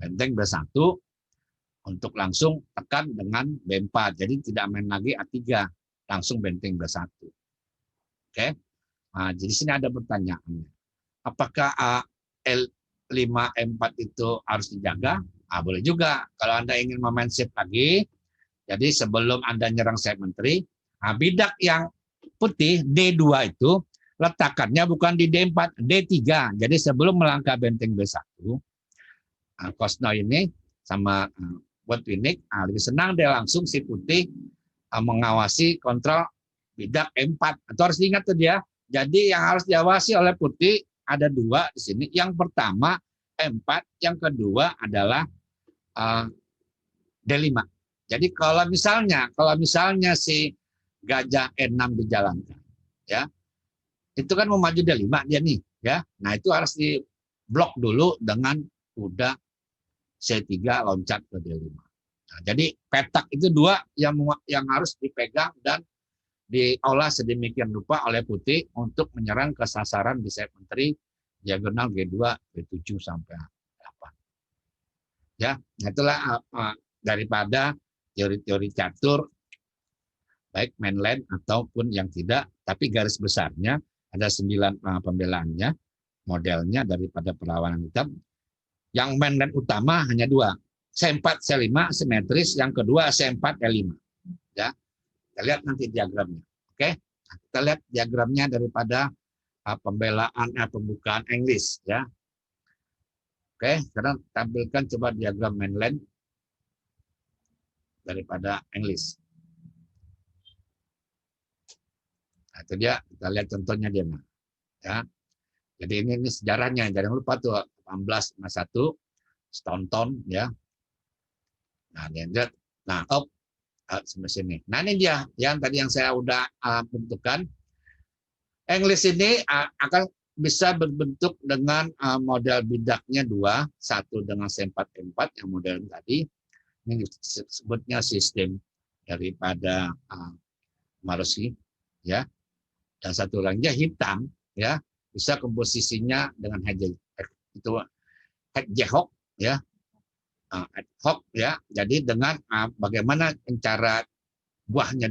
Benteng B1 untuk langsung tekan dengan B4. Jadi tidak main lagi A3, langsung benteng B1. Oke. Nah, jadi sini ada pertanyaannya. Apakah L5 M4 itu harus dijaga? Boleh juga. Kalau Anda ingin memain shift lagi, jadi sebelum Anda nyerang sayap menteri, Nah, bidak yang putih D2 itu letakkannya bukan di D4, D3. Jadi sebelum melangkah benteng B1, Kosno ini sama Botvinnik lebih senang dia langsung si putih mengawasi kontrol bidak E4. Itu harus diingat tuh dia. Jadi yang harus diawasi oleh putih ada dua di sini. Yang pertama E4, yang kedua adalah D5. Jadi kalau misalnya si gajah E6 dijalankan, ya itu kan mau maju D5 dia nih, ya. Nah itu harus diblok dulu dengan kuda C3 loncat ke D5. Nah, jadi petak itu dua yang harus dipegang dan diolah sedemikian rupa oleh putih untuk menyerang ke sasaran di sayap menteri diagonal G2, G7 sampai 8. Ya, itulah daripada teori-teori catur baik mainland ataupun yang tidak, tapi garis besarnya ada 9 pembelaannya, modelnya daripada perlawanan hitam. Yang mainland utama hanya 2, C4, C5 simetris, yang kedua C4, E5. Ya, kita lihat nanti diagramnya. Oke, nah, kita lihat diagramnya daripada pembelaan pembukaan Inggris. Ya, oke, sekarang tampilkan coba diagram mainland daripada Inggris. Nah, itu dia, kita lihat contohnya dia. Ya. Jadi ini sejarahnya, jangan lupa tuh 1851 Staunton ya. Nah, dia lihat. Nah, sampai sini. Nah, ini dia yang tadi yang saya udah bentukkan. Inggris ini akan bisa berbentuk dengan model bidaknya 2, satu dengan C4 E4 yang model tadi. Ini disebutnya sistem daripada Marosi ya. Dan satu lagi hitam ya, bisa komposisinya dengan hedgehog ya, hedgehog ya. Jadi dengan bagaimana cara buahnya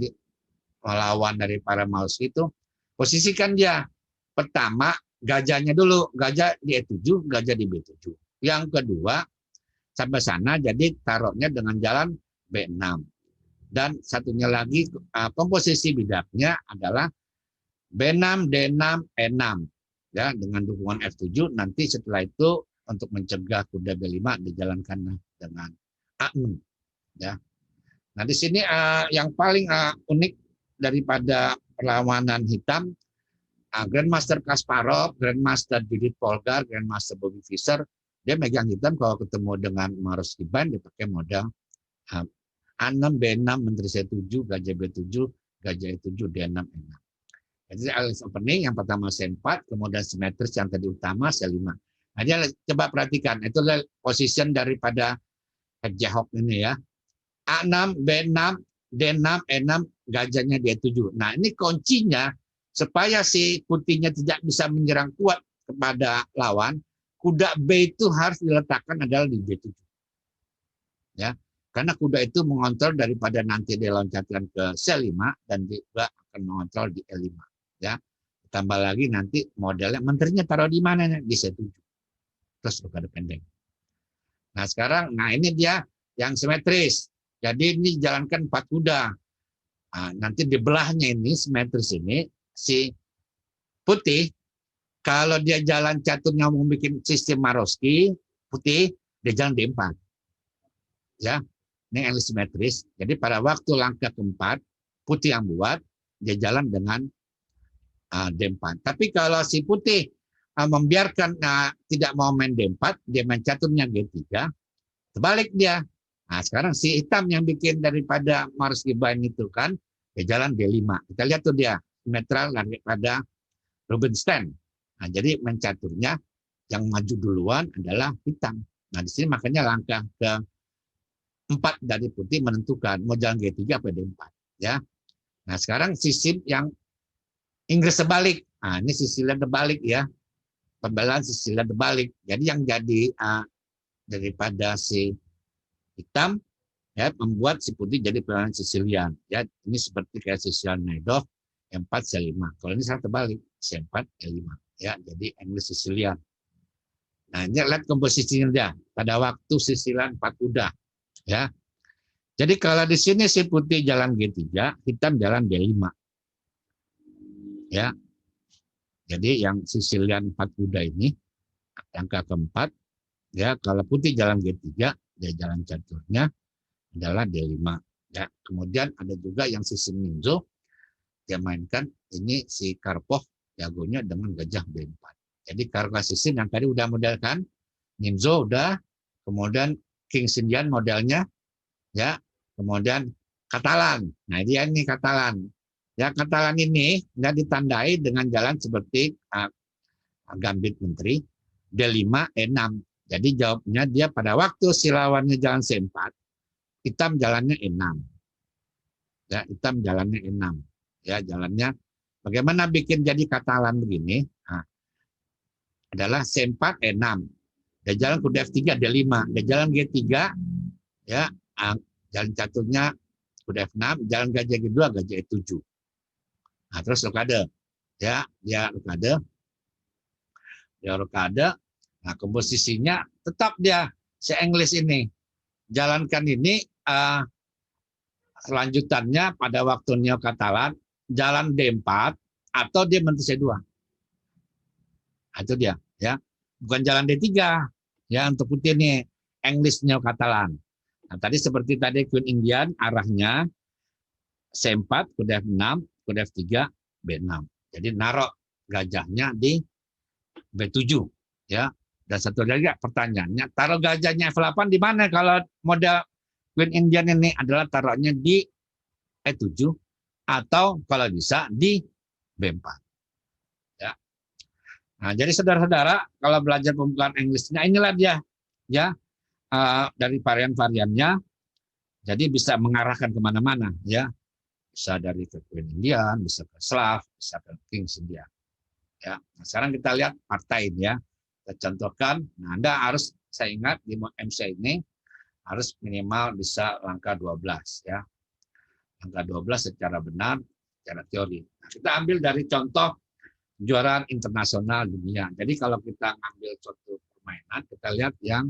melawan dari para mouse itu, posisikan dia pertama gajahnya dulu, gajah di E7, gajah di B7. Yang kedua sampai sana jadi taruhnya dengan jalan B6. Dan satunya lagi komposisi bidaknya adalah B6, D6, E6 ya, dengan dukungan F7. Nanti setelah itu untuk mencegah kuda B5 dijalankan dengan A6 ya. Nah di sini yang paling unik daripada perlawanan hitam, Grandmaster Kasparov, Grandmaster Judith Polgar, Grandmaster Bobby Fischer, dia megang hitam kalau ketemu dengan Maros Giban dia pakai model A6, B6, menteri C7, gajah B7, gajah E7, D6, E6. Jadi alis opening yang pertama C4, kemudian simetris yang tadi utama C5. Nah, dia coba perhatikan, itu position daripada hedgehog ini ya. A6, B6, D6, E6, gajahnya di E7. Nah, ini kuncinya supaya si putihnya tidak bisa menyerang kuat kepada lawan, kuda B itu harus diletakkan adalah di B7. Ya. Karena kuda itu mengontrol daripada nanti dia loncatkan ke C5 dan juga akan mengontrol di E5. Ya, tambah lagi nanti modelnya menterinya taruh di mana di C7 terus berkada pendek. Nah sekarang, ini dia yang simetris. Jadi ini jalankan 4 kuda. Nah, nanti di belahnya ini simetris ini si putih kalau dia jalan caturnya mau bikin sistem Maroski putih dia jalan D4. Ya, ini yang simetris. Jadi pada waktu langkah keempat putih yang buat dia jalan dengan D4. Tapi kalau si putih membiarkan tidak mau main D4, dia main caturnya G3, terbalik dia. Nah, sekarang si hitam yang bikin daripada Maros Giban itu kan, dia jalan D5. Kita lihat tuh dia, simetral daripada Rubinstein. Nah, jadi main caturnya yang maju duluan adalah hitam. Nah, di sini makanya langkah ke-4 dari putih menentukan mau jalan G3 apa D4. Ya. Nah, sekarang sistem yang Inggris terbalik. Nah, ini sisilan terbalik ya. Pembelaan sisilan terbalik. Jadi yang jadi daripada si hitam ya membuat si putih jadi pembelaan Sicilian. Ya, ini seperti kayak Sicilian Najdorf, E4 C5. kalau ini sangat terbalik, C4 E5. Ya, jadi Inggris Sicilian. Nah, ini lihat komposisinya dia pada waktu sisilan 4 kuda. Ya. Jadi kalau di sini si putih jalan G3, hitam jalan D5. Ya. Jadi yang sisilian 4 kuda ini, angka keempat, ya kalau putih jalan G3, dia jalan caturnya adalah D5. Ya. Kemudian ada juga yang sisi Ninzo, dia mainkan ini si Karpov jagonya dengan gajah B4. Jadi Karpov sisi yang tadi udah model kan, Ninzo udah, kemudian King Sindian modelnya, ya, kemudian Katalan. Nah dia ini Katalan. Ya Katalan ini nggak ditandai dengan jalan seperti Gambit Menteri D5 E6. Jadi jawabnya dia pada waktu si lawannya jalan C4, hitam jalannya E6. Ya hitam jalannya E6. Ya jalannya bagaimana bikin jadi Katalan begini? Nah, adalah C4 E6. Dia jalan kuda F3 D5. Dia jalan G3 ya jalan caturnya kuda F6, jalan gajah G2 gajah E7. Nah, terus rokade. Ya, dia rokade. Dia rokade. Nah, komposisinya tetap dia se-English ini. Jalankan ini selanjutannya pada waktu Neo Katalan jalan D4 atau dia menteri C2. Nah, itu dia, ya. Bukan jalan D3 ya untuk putih ini English Neo Katalan. Nah, tadi seperti tadi Queen Indian arahnya C4, kuda F6, kuda F3, B6. Jadi narok gajahnya di B7 ya. Dan satu lagi pertanyaannya, taruh gajahnya F8 di mana kalau model Queen Indian ini adalah taruhnya di E7 atau kalau bisa di B4. Ya. Nah, jadi saudara-saudara kalau belajar pembukaan Inggrisnya inilah dia ya dari varian-variannya. Jadi bisa mengarahkan kemana-mana ya. Bisa dari ke Queen Indian, bisa ke Slav, bisa ke King Indian. Ya. Nah, sekarang kita lihat partai ini ya. Kita contohkan. Nah, Anda harus saya ingat di MC ini harus minimal bisa angka 12 ya. Angka 12 secara benar, secara teori. Nah, kita ambil dari contoh kejuaraan internasional dunia. Jadi kalau kita ambil contoh permainan, kita lihat yang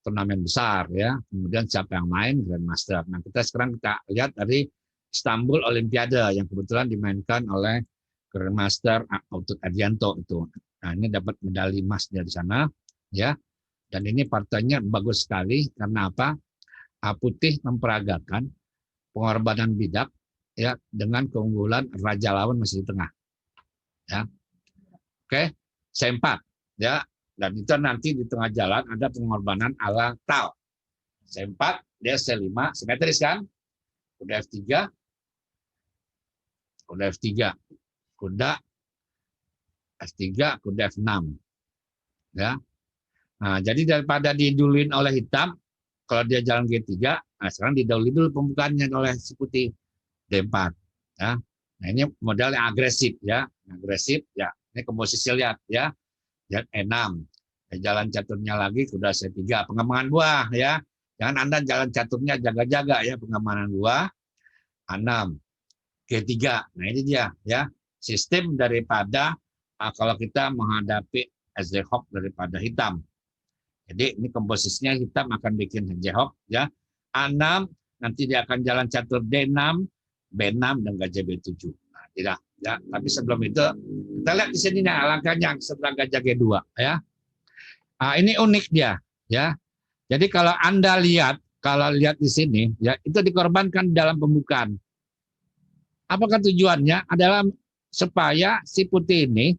turnamen besar ya. Kemudian siapa yang main Grandmaster. Nah, sekarang kita lihat dari Istanbul Olimpiade yang kebetulan dimainkan oleh Grandmaster Autut Adianto itu. Nah, ini dapat medali emas dari sana ya. Dan ini partainya bagus sekali karena apa? Putih memperagakan pengorbanan bidak ya dengan keunggulan raja lawan masih di tengah. Ya. Oke, C4 ya. Dan itu nanti di tengah jalan ada pengorbanan ala Tal. C4, dia C5, simetris kan? Kuda F3, kuda F3, kuda F3, kuda F6. Ya. Nah, jadi daripada diduluin oleh hitam, kalau dia jalan G3, nah sekarang didahului dulu pembukaannya oleh si putih D4. Ya. Nah, ini modal yang agresif ya, agresif ya. Ini komposisi lihat ya. Lihat E6. Jalan caturnya lagi kuda C3, pengembangan buah ya. Jangan Anda jalan caturnya jaga-jaga ya, pengamanan buah. A6, G3. Nah, ini dia ya. Sistem daripada kalau kita menghadapi Zhok daripada hitam. Jadi ini komposisinya hitam akan bikin Zhok ya. A6 nanti dia akan jalan catur D6, B6 dan gajah B7. Nah, tidak ya, tapi sebelum itu kita lihat di sini nih langkahnya setelah gajah G2 ya. Nah, ini unik dia ya. Jadi kalau Anda lihat di sini ya itu dikorbankan dalam pembukaan. Apakah tujuannya adalah supaya si putih ini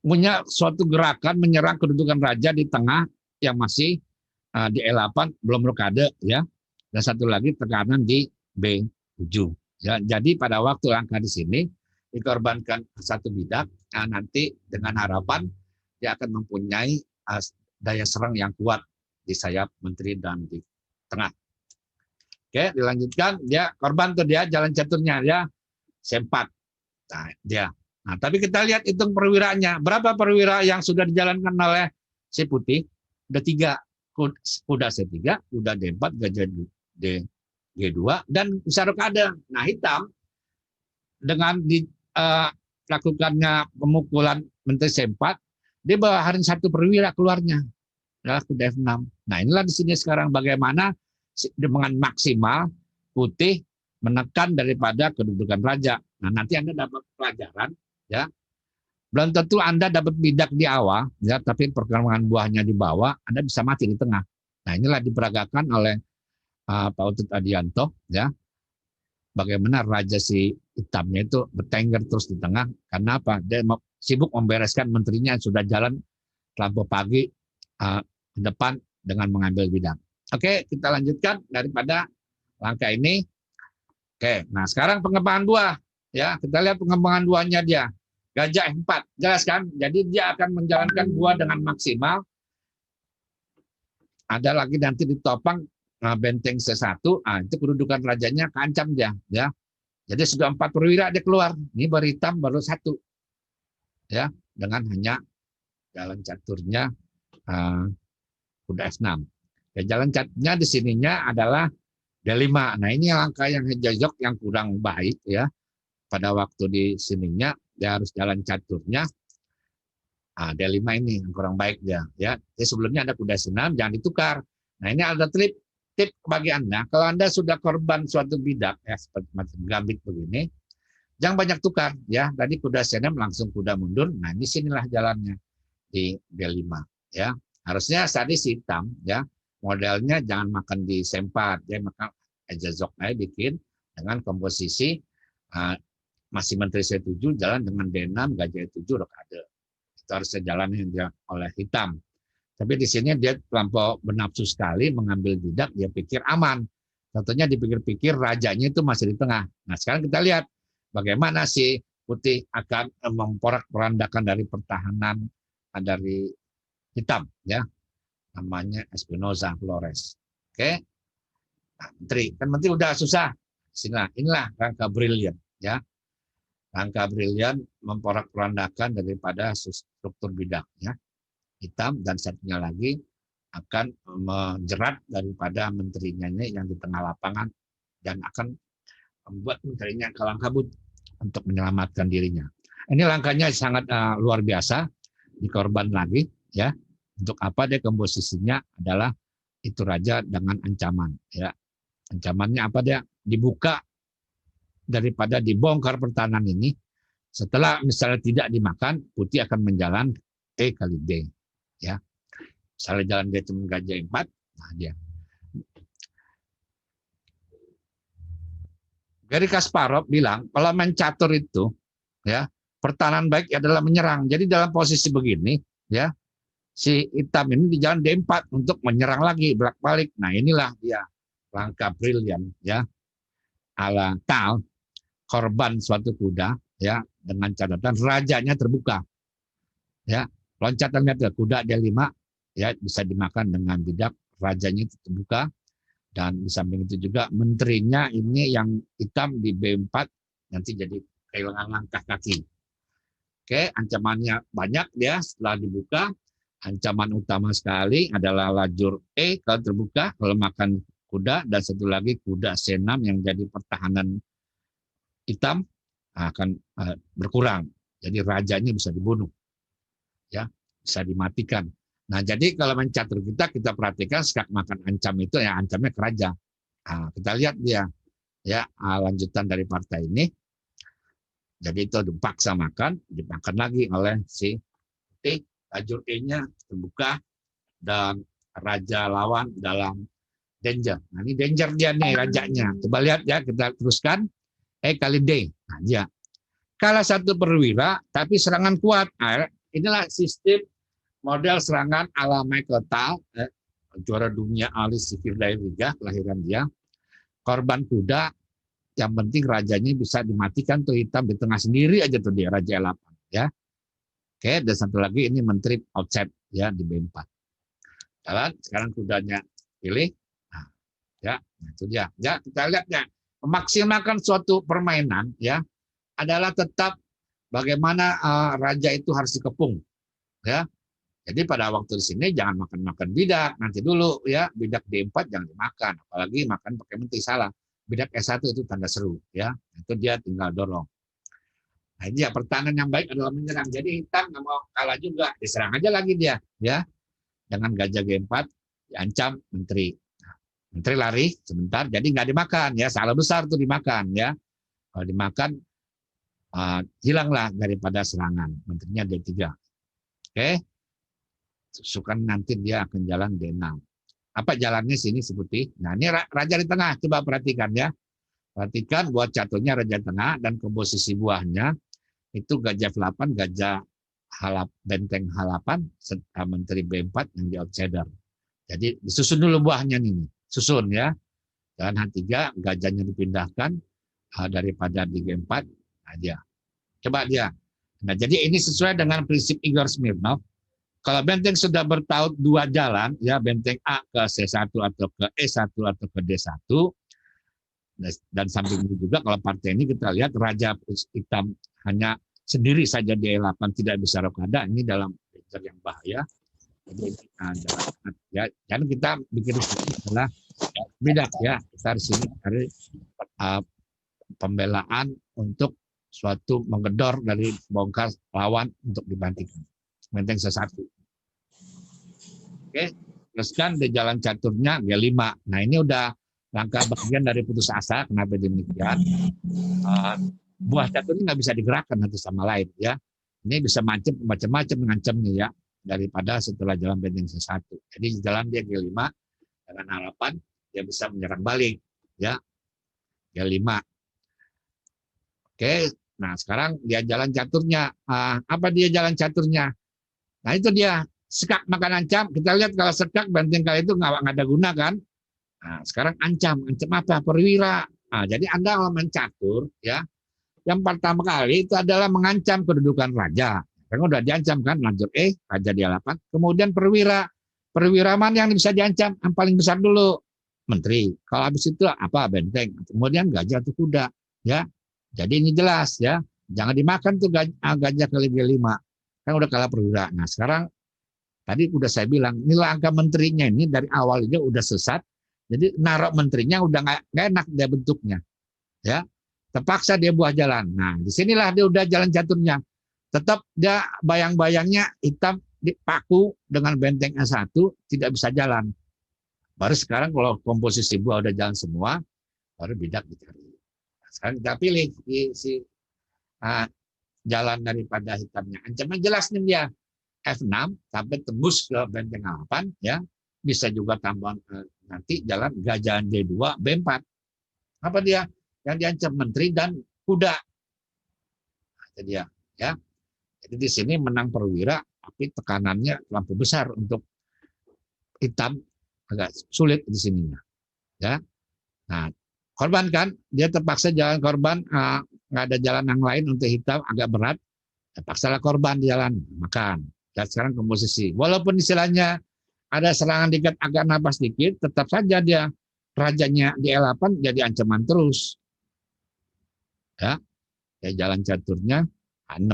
punya suatu gerakan menyerang kedudukan raja di tengah yang masih di E8 belum rokade ya. Dan satu lagi tekanan di B7 ya. Jadi pada waktu langkah di sini dikorbankan satu bidak, nanti dengan harapan dia akan mempunyai daya serang yang kuat di sayap menteri dan di tengah. Oke, dilanjutkan dia korban tuh dia jalan caturnya ya C4. Nah, dia. Nah, tapi kita lihat hitung perwiraannya. Berapa perwira yang sudah dijalankan oleh si putih? Udah 3. Kuda C3, kuda D4, gajah G2 dan bisa rokade. Nah, hitam dengan dilakukannya pemukulan menteri C4, dia bawarin 1 perwira keluarnya. Adalah kuda F6. Nah, inilah di sini sekarang bagaimana dengan maksimal, putih menekan daripada kedudukan raja. Nah, nanti Anda dapat pelajaran, ya. Belum tentu Anda dapat bidak di awal, ya, tapi perkembangan buahnya di bawah, Anda bisa mati di tengah. Nah, inilah diperagakan oleh Pak Utut Adianto, ya. Bagaimana raja si hitamnya itu bertengger terus di tengah, karena apa? Dia sibuk membereskan menterinya yang sudah jalan terlampau pagi ke depan dengan mengambil bidak. Oke, kita lanjutkan daripada langkah ini. Oke, nah sekarang pengembangan buah, ya, kita lihat pengembangan buahnya dia. Gajah 4, jelas kan? Jadi dia akan menjalankan buah dengan maksimal. Ada lagi nanti ditopang benteng C1, itu kedudukan rajanya keancam dia, ya. Jadi sudah 4 perwira dia keluar. Ini baru hitam baru 1, ya, dengan hanya jalan caturnya kuda F6. Ya, jalan caturnya di sininya adalah D5. Nah, ini langkah yang jajok yang kurang baik, ya. Pada waktu di sininya dia harus jalan caturnya. D5 ini yang kurang baik dia, ya. Jadi sebelumnya ada kuda C6, jangan ditukar. Nah, ini ada tip bagi Anda. Kalau Anda sudah korban suatu bidak, ya, seperti macam gambit begini, jangan banyak tukar, ya. Tadi kuda C6 langsung kuda mundur. Nah, ini sinilah jalannya di D5, ya. Harusnya tadi hitam, ya. Modelnya jangan makan di C4, ya, maka jazok aja bikin dengan komposisi masih menteri C7 jalan dengan D6 gajah E7 rokade. Itu harusnya jalannya oleh hitam. Tapi di sini dia terlampau bernafsu sekali mengambil bidak, dia pikir aman. Tentunya dipikir-pikir rajanya itu masih di tengah. Nah, sekarang kita lihat bagaimana si putih akan memporak-porandakan dari pertahanan dari hitam, ya. Namanya Espinosa Flores. Oke. Nah, menteri udah susah. Inilah rangka brilian, ya. Rangka brilian memporak-porandakan daripada struktur bidaknya. Hitam dan satunya lagi akan menjerat daripada menterinya ini yang di tengah lapangan dan akan membuat menterinya kalang kabut untuk menyelamatkan dirinya. Ini langkahnya sangat luar biasa, dikorban lagi, ya. Untuk apa? Dia komposisinya adalah itu raja dengan ancaman, ya. Ancamannya apa? Dia dibuka daripada dibongkar pertahanan ini. Setelah misalnya tidak dimakan, putih akan menjalan E kali D, ya. Misalnya jalan D itu gajah 4, nah dia. Gary Kasparov bilang kalau main catur itu, ya, pertahanan baik adalah menyerang. Jadi dalam posisi begini, ya, si hitam ini di jalan D4 untuk menyerang lagi bolak-balik. Nah, inilah dia langkah brilian, ya, ala Tal, korban suatu kuda, ya, dengan catatan rajanya terbuka, ya. Loncatan lihat kuda D5, ya, bisa dimakan dengan bidak, rajanya terbuka. Dan di samping itu juga menterinya ini yang hitam di B4 nanti jadi kehilangan langkah kaki. Oke, ancamannya banyak dia setelah dibuka. Ancaman utama sekali adalah lajur E kalau terbuka, kalau makan kuda, dan satu lagi kuda C6 yang jadi pertahanan hitam akan berkurang. Jadi rajanya bisa dibunuh, ya, bisa dimatikan. Nah, jadi kalau main catur kita perhatikan sekak makan ancam itu ya ancamnya ke raja. Nah, kita lihat dia, ya, lanjutan dari partai ini. Jadi itu dipaksa makan, dimakan lagi oleh si putih. Lajur E-nya terbuka dan raja lawan dalam danger. Nah, ini danger dia nih rajanya. Coba lihat ya, kita teruskan. E kali D. Nah, dia kalah satu perwira tapi serangan kuat. Nah, inilah sistem model serangan ala Michael Tal, juara dunia alis sivil dari Liga, kelahiran dia. Korban kuda, yang penting rajanya bisa dimatikan tuh hitam di tengah sendiri aja tuh dia raja 8, ya. Oke, dan satu lagi ini menteri outside, ya, di B4. Jalan, sekarang kudanya pilih. Nah, ya, itu dia. Ya, kita lihat ya, memaksimalkan suatu permainan, ya, adalah tetap bagaimana raja itu harus dikepung, ya. Jadi pada waktu di sini jangan makan bidak, nanti dulu, ya, bidak D4 jangan dimakan, apalagi makan pakai menteri, salah. Bidak E1 itu tanda seru, ya, itu dia tinggal dorong. Nah, ini ya, pertahanan yang baik adalah menyerang. Jadi hitam nggak mau kalah juga, diserang aja lagi dia, ya, dengan gajah G4 diancam menteri. Nah, Menteri lari sebentar, jadi nggak dimakan ya, salah besar tuh dimakan ya. Kalau dimakan hilanglah daripada serangan. Menterinya D3. Oke, sukan nanti dia akan jalan D6. Apa jalannya sini seperti? Nah ini raja di tengah, coba perhatikan ya. Perhatikan buat caturnya raja tengah dan komposisi buahnya itu gajah F8, gajah benteng H8, menteri B4 yang di outsider. Jadi disusun dulu buahnya nih, susun ya. Jalan H3, gajahnya dipindahkan daripada di G4, nah dia. Coba dia. Nah jadi ini sesuai dengan prinsip Igor Smirnov. Kalau benteng sudah bertaut dua jalan, ya benteng A ke C1 atau ke E1 atau ke D1, dan samping itu juga kalau partai ini kita lihat raja hitam hanya sendiri saja di E8 tidak bisa rokada, ini dalam danger yang bahaya. Jadi ya, dan kita bikin adalah beda ya, kita di sini dari pembelaan untuk suatu menggedor dari bongkar lawan untuk dibantingkan. Benteng C1. Oke, teruskan di jalan caturnya G5. Nah ini udah langkah bagian dari putus asa. Kenapa demikian? Buah caturnya nggak bisa digerakkan satu sama lain ya. Ini bisa macam-macam mengancamnya ya daripada setelah jalan benteng C1. Jadi jalan dia G5 dengan harapan dia bisa menyerang balik ya. G5. Oke, nah sekarang dia jalan caturnya. Apa dia jalan caturnya? Nah itu dia, sekak makan ancam. Kita lihat kalau sekak benteng kali itu nggak ada guna kan. Nah, sekarang ancam apa? Perwira. Nah, jadi Anda kalau main catur ya, yang pertama kali itu adalah mengancam kedudukan raja. Karena udah diancam kan, lanjut raja di 8. Kemudian perwira. Perwira mana yang bisa diancam? Yang paling besar dulu menteri. Kalau habis itu apa? Benteng. Kemudian gajah atau kuda ya. Jadi ini jelas ya. Jangan dimakan tuh gajah kali G5. Kan udah kalah perwira. Nah sekarang tadi udah saya bilang nilai angka menterinya ini dari awal aja udah sesat. Jadi narok menterinya udah nggak enak dia bentuknya, ya terpaksa dia buah jalan. Nah disinilah dia udah jalan caturnya. Tetap dia bayang-bayangnya hitam dipaku dengan benteng A1 tidak bisa jalan. Baru sekarang kalau komposisi buah udah jalan semua, baru bidak dicari. Nah, sekarang kita pilih si jalan daripada hitamnya. Ancaman jelas nih dia F6 sampai tembus ke benteng 8 ya. Bisa juga tambahan nanti jalan gajah D2 B4. Apa dia? Yang diancam menteri dan kuda. Nah, itu dia ya. Jadi di sini menang perwira tapi tekanannya lampu besar untuk hitam agak sulit di sininya. Ya. Nah, korban kan dia terpaksa jalan korban nggak ada jalan yang lain untuk hitam agak berat. Terpaksalah korban di jalan makan. Dan sekarang komposisi. Walaupun istilahnya ada serangan dikit agak napas dikit, tetap saja dia rajanya di E8 jadi ancaman terus. Ya, jalan caturnya A6.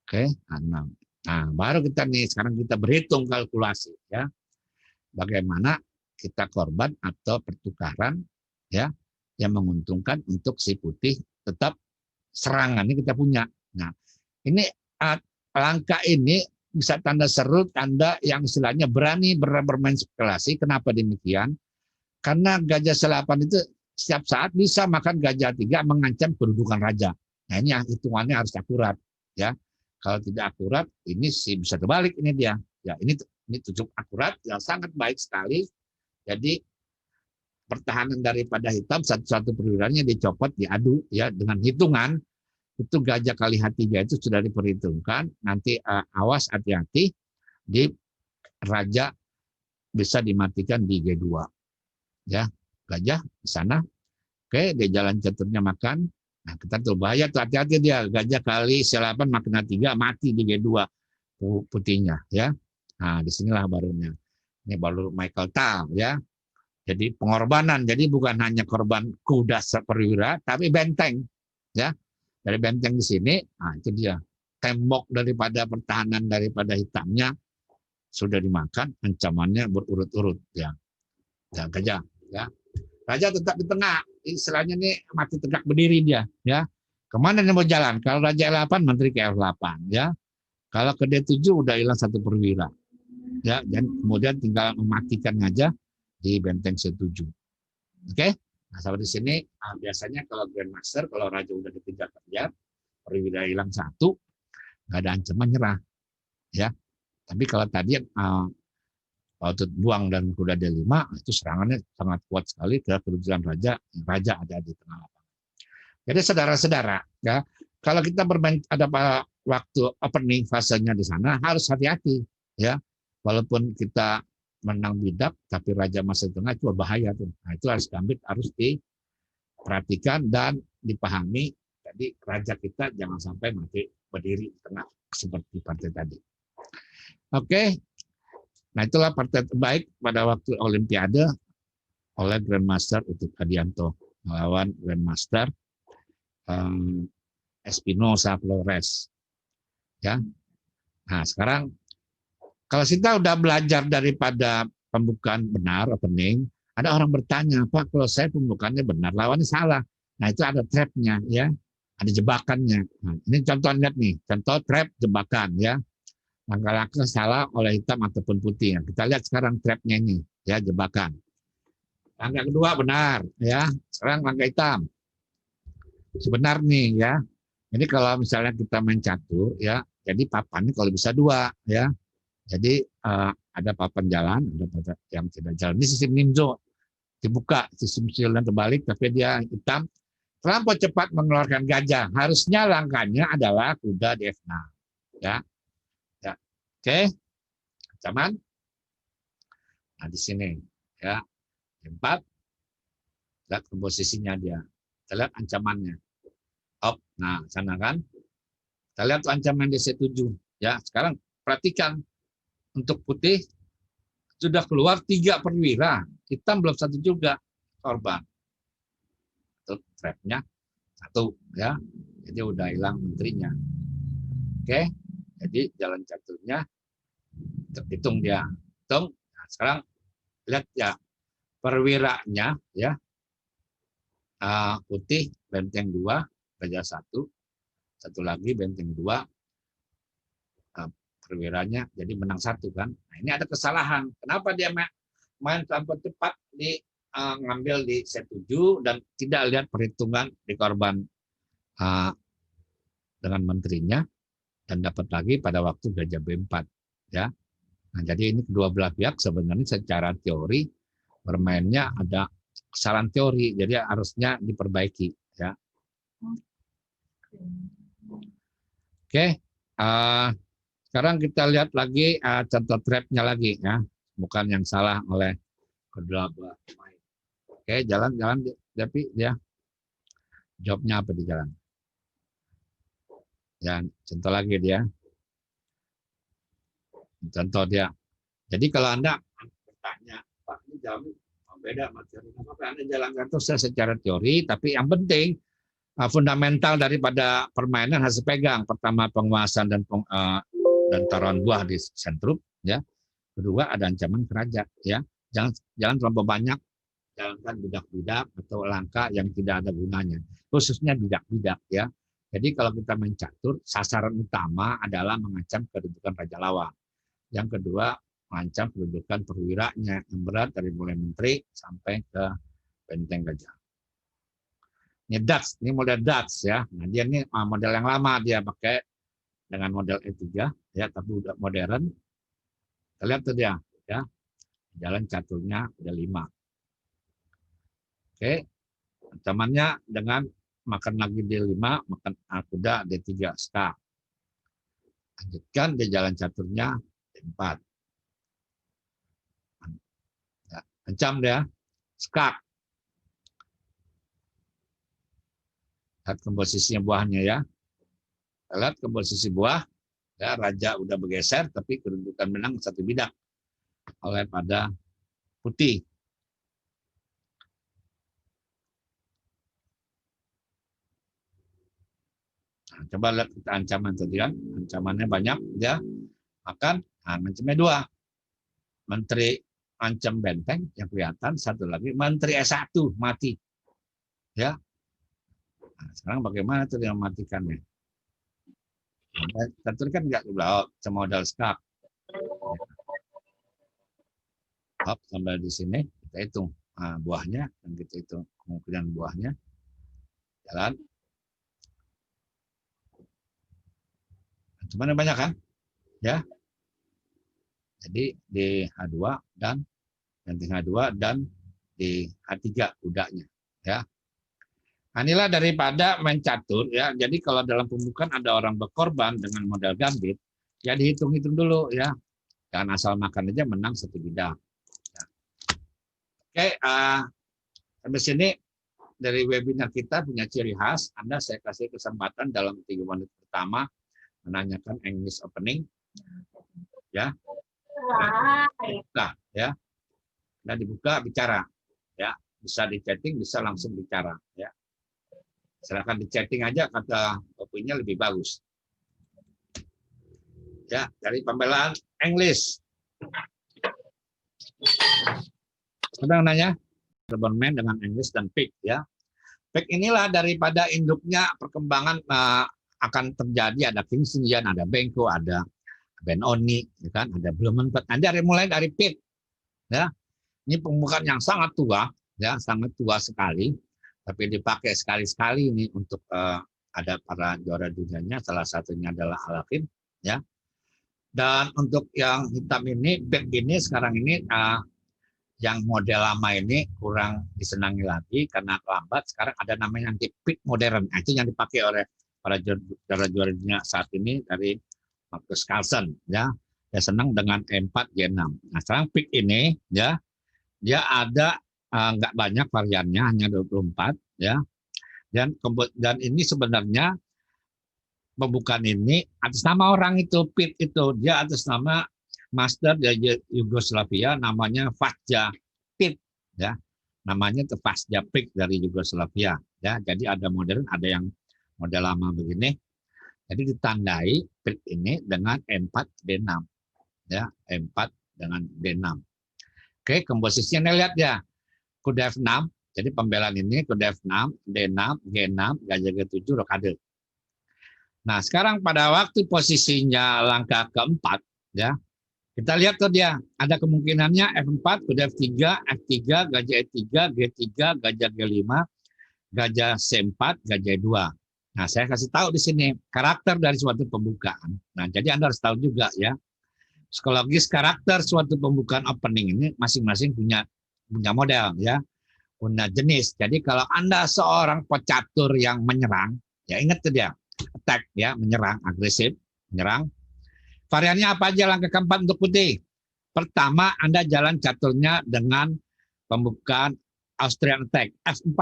Oke, A6. Nah, baru kita nih sekarang kita berhitung kalkulasi ya. Bagaimana kita korban atau pertukaran ya yang menguntungkan untuk si putih tetap serangannya kita punya. Nah, ini langkah ini bisa tanda seru, tanda yang istilahnya berani bermain spekulasi. Kenapa demikian? Karena gajah C8 itu setiap saat bisa makan gajah 3 mengancam kedudukan raja. Nah ini hitungannya harus akurat ya. Kalau tidak akurat ini sih bisa terbalik ini dia. Ya ini cukup akurat, ya sangat baik sekali. Jadi pertahanan daripada hitam satu-satu perwiranya dicopot, diadu ya dengan hitungan. Itu gajah kali H3 itu sudah diperhitungkan. Nanti awas hati-hati di raja bisa dimatikan di G2. Ya, gajah di sana. Oke, dia jalan caturnya makan. Nah, kita tuh bahaya tuh hati-hati dia. Gajah kali C8 makan H3 mati di G2 putihnya ya. Nah, disinilah barunya. Ini baru Michael Tal ya. Jadi pengorbanan. Jadi bukan hanya korban kuda perwira tapi benteng ya. Dari benteng di sini, nah itu dia tembok daripada pertahanan daripada hitamnya sudah dimakan, ancamannya berurut-urut ya. Ya gajah, ya. Raja tetap di tengah, istilahnya nih mati tegak berdiri dia, ya. Kemana dia mau jalan? Kalau Raja L8 menteri ke F8, ya. Kalau ke D7 udah hilang satu perwira, ya. Dan kemudian tinggal mematikan aja di benteng C7. Oke? Nah, sampai di sini biasanya kalau Grandmaster, kalau raja udah dikejar kejar, perwira hilang satu, nggak ada ancaman nyerah, ya. Tapi kalau tadi Patut buang dan kuda D5 itu serangannya sangat kuat sekali ke kedudukan raja, raja ada di tengah lapangan. Jadi saudara-saudara, ya, kalau kita bermain ada waktu opening fasenya di sana harus hati-hati, ya. Walaupun kita menang bidak, tapi raja masih tengah itu bahaya tuh. Nah, itu harus gambit, harus diperhatikan dan dipahami. Jadi raja kita jangan sampai mati berdiri di tengah seperti partai tadi. Oke. Nah, itulah partai terbaik pada waktu Olimpiade oleh Grandmaster Utut Adianto melawan Grandmaster Espinosa Flores. Ya. Nah, sekarang kalau kita udah belajar daripada pembukaan benar, opening, ada orang bertanya, Pak, kalau saya pembukaannya benar, lawannya salah. Nah, itu ada trapnya, ya, ada jebakannya. Nah, ini contoh lihat nih, contoh trap jebakan, ya. Langkah-langkah salah oleh hitam ataupun putih. Kita lihat sekarang trapnya ini, ya, jebakan. Langkah kedua benar, ya. Sekarang langkah hitam. Sebenar nih, ya. Ini kalau misalnya kita main catur, ya, jadi papannya kalau bisa dua, ya. Jadi ada papan jalan, ada papan yang tidak jalan. Ini sistem ninjo, dibuka, sistem siulan terbalik, tapi dia hitam. Terlampau cepat mengeluarkan gajah. Harusnya langkahnya adalah kuda di F6, ya. Oke, ancaman. Nah, di sini, ya, 4. Lihat komposisinya dia. Kita lihat ancamannya. Op, nah, sana kan. Kita lihat ancaman di C7. Ya, sekarang perhatikan. Untuk putih, sudah keluar 3 perwira. Hitam belum 1 juga korban. Itu trapnya 1, ya. Jadi udah hilang menterinya. Oke, jadi jalan caturnya hitung dia. Hitung. Nah, sekarang lihat ya perwiranya, ya. Putih benteng 2, raja 1. Satu lagi benteng 2, perwiranya jadi menang 1 kan. Nah, ini ada kesalahan. Kenapa dia main terlampau cepat ngambil di C7 dan tidak lihat perhitungan di korban dengan menterinya dan dapat lagi pada waktu gajah B4, ya. Nah, jadi ini kedua belah pihak sebenarnya secara teori bermainnya ada kesalahan teori, jadi harusnya diperbaiki, ya. Oke, sekarang kita lihat lagi contoh trapnya lagi, ya, bukan yang salah oleh kedua belah pemain. Oke, jalan-jalan, tapi dia jawabnya apa di jalan? Ya, contoh lagi dia. Contoh dia. Jadi kalau Anda bertanya, Pak, ini jalan beda materi. Apa Anda jalankan terus secara teori, tapi yang penting fundamental daripada permainan harus pegang. Pertama penguasaan dan taruhan buah di sentrum, ya. Kedua ada ancaman keraja, ya. Jangan terlalu banyak jalankan bidak-bidak atau langkah yang tidak ada gunanya. Khususnya bidak-bidak, ya. Jadi kalau kita main catur, sasaran utama adalah mengancam kedudukan raja lawan. Yang kedua, mengancam kedudukan perwiranya yang berat dari mulai menteri sampai ke benteng gajah. Ini Dutch, ini model Dutch, ya. Nah, dia ini model yang lama, dia pakai dengan model E3, ya, tapi udah modern. Kita lihat tuh dia, ya. Jalan caturnya ada 5. Oke. Ancamannya dengan makan lagi D5, makan kuda D3 skak. Lanjutkan di jalan caturnya D4. Ya, ancam dia, skak. Lihat komposisinya buahnya, ya. Lihat komposisi buah, ya, raja udah bergeser, tapi kedudukan menang 1 bidak oleh pada putih. Nah, coba lihat kita ancaman tadi kan, ancamannya banyak, ya. Makan, nah, ancamannya 2. Menteri ancam benteng yang kelihatan, satu lagi menteri S1 mati, ya. Nah, sekarang bagaimana tuh yang matikannya? Catur kan nggak belok, semodal skak. Hop, sampai di sini, kita Kita hitung buahnya, dan kita hitung kemungkinan buahnya. Jalan. Cuman banyak kan? Ya. Jadi di H2 dan di H2 dan di H3 kudanya. Ya. Nah, inilah daripada main catur ya. Jadi kalau dalam pembukaan ada orang berkorban dengan modal gambit, ya dihitung-hitung dulu ya. Jangan asal makan aja menang satu bidang. Ya. Oke, sampai sini dari webinar kita punya ciri khas. Anda saya kasih kesempatan dalam 3 menit pertama menanyakan English opening. Ya. Nah, ya. Nah, dibuka bicara. Ya, bisa di chatting, bisa langsung bicara. Ya. Silakan di chatting aja, kata kopinya lebih bagus. Ya, dari pembelaan English. Sedang nanya Doberman dengan English dan Pig ya. Pig inilah daripada induknya perkembangan akan terjadi, ada Kingston, ada Benko, ada Benoni, ya kan, ada Blumenfeld. Nanti mulai dari Pig ya. Ini pembukaan yang sangat tua ya, sangat tua sekali. Tapi dipakai sekali-sekali ini untuk ada para juara dunianya, salah satunya adalah Alakin ya. Dan untuk yang hitam ini, back ini sekarang ini yang model lama ini kurang disenangi lagi karena lambat. Sekarang ada namanya anti pick modern. Nah, itu yang dipakai oleh para juara dunia saat ini dari Magnus Carlsen ya. Dia senang dengan E4 G6. Nah, sekarang pick ini ya, dia ada nggak banyak variannya, hanya 24 ya. Dan ini sebenarnya pembukaan ini atas nama orang itu, Pit itu, dia atas nama master dari Yugoslavia, namanya Vasja Pit ya. Namanya itu Vasja Pit dari Yugoslavia ya. Jadi ada modern, ada yang model lama begini. Jadi ditandai Pit ini dengan E4 D6 ya, E4 dengan D6. Oke, komposisinya lihat ya. Kuda F6, jadi pembelaan ini kuda F6, D6, G6, gajah G7, rokade. Nah, sekarang pada waktu posisinya langkah keempat, ya, kita lihat tuh dia, ada kemungkinannya F4, kuda F3, F3, gajah E3, G3, gajah G5, gajah C4, gajah E2. Nah, saya kasih tahu di sini, karakter dari suatu pembukaan. Nah, jadi Anda harus tahu juga ya, psikologis karakter suatu pembukaan opening ini masing-masing punya model ya, punya jenis. Jadi kalau Anda seorang pecatur yang menyerang, ya ingat tuh dia, attack ya, menyerang, agresif, menyerang. Variannya apa aja langkah keempat untuk putih? Pertama, Anda jalan caturnya dengan pembukaan Austrian attack F4.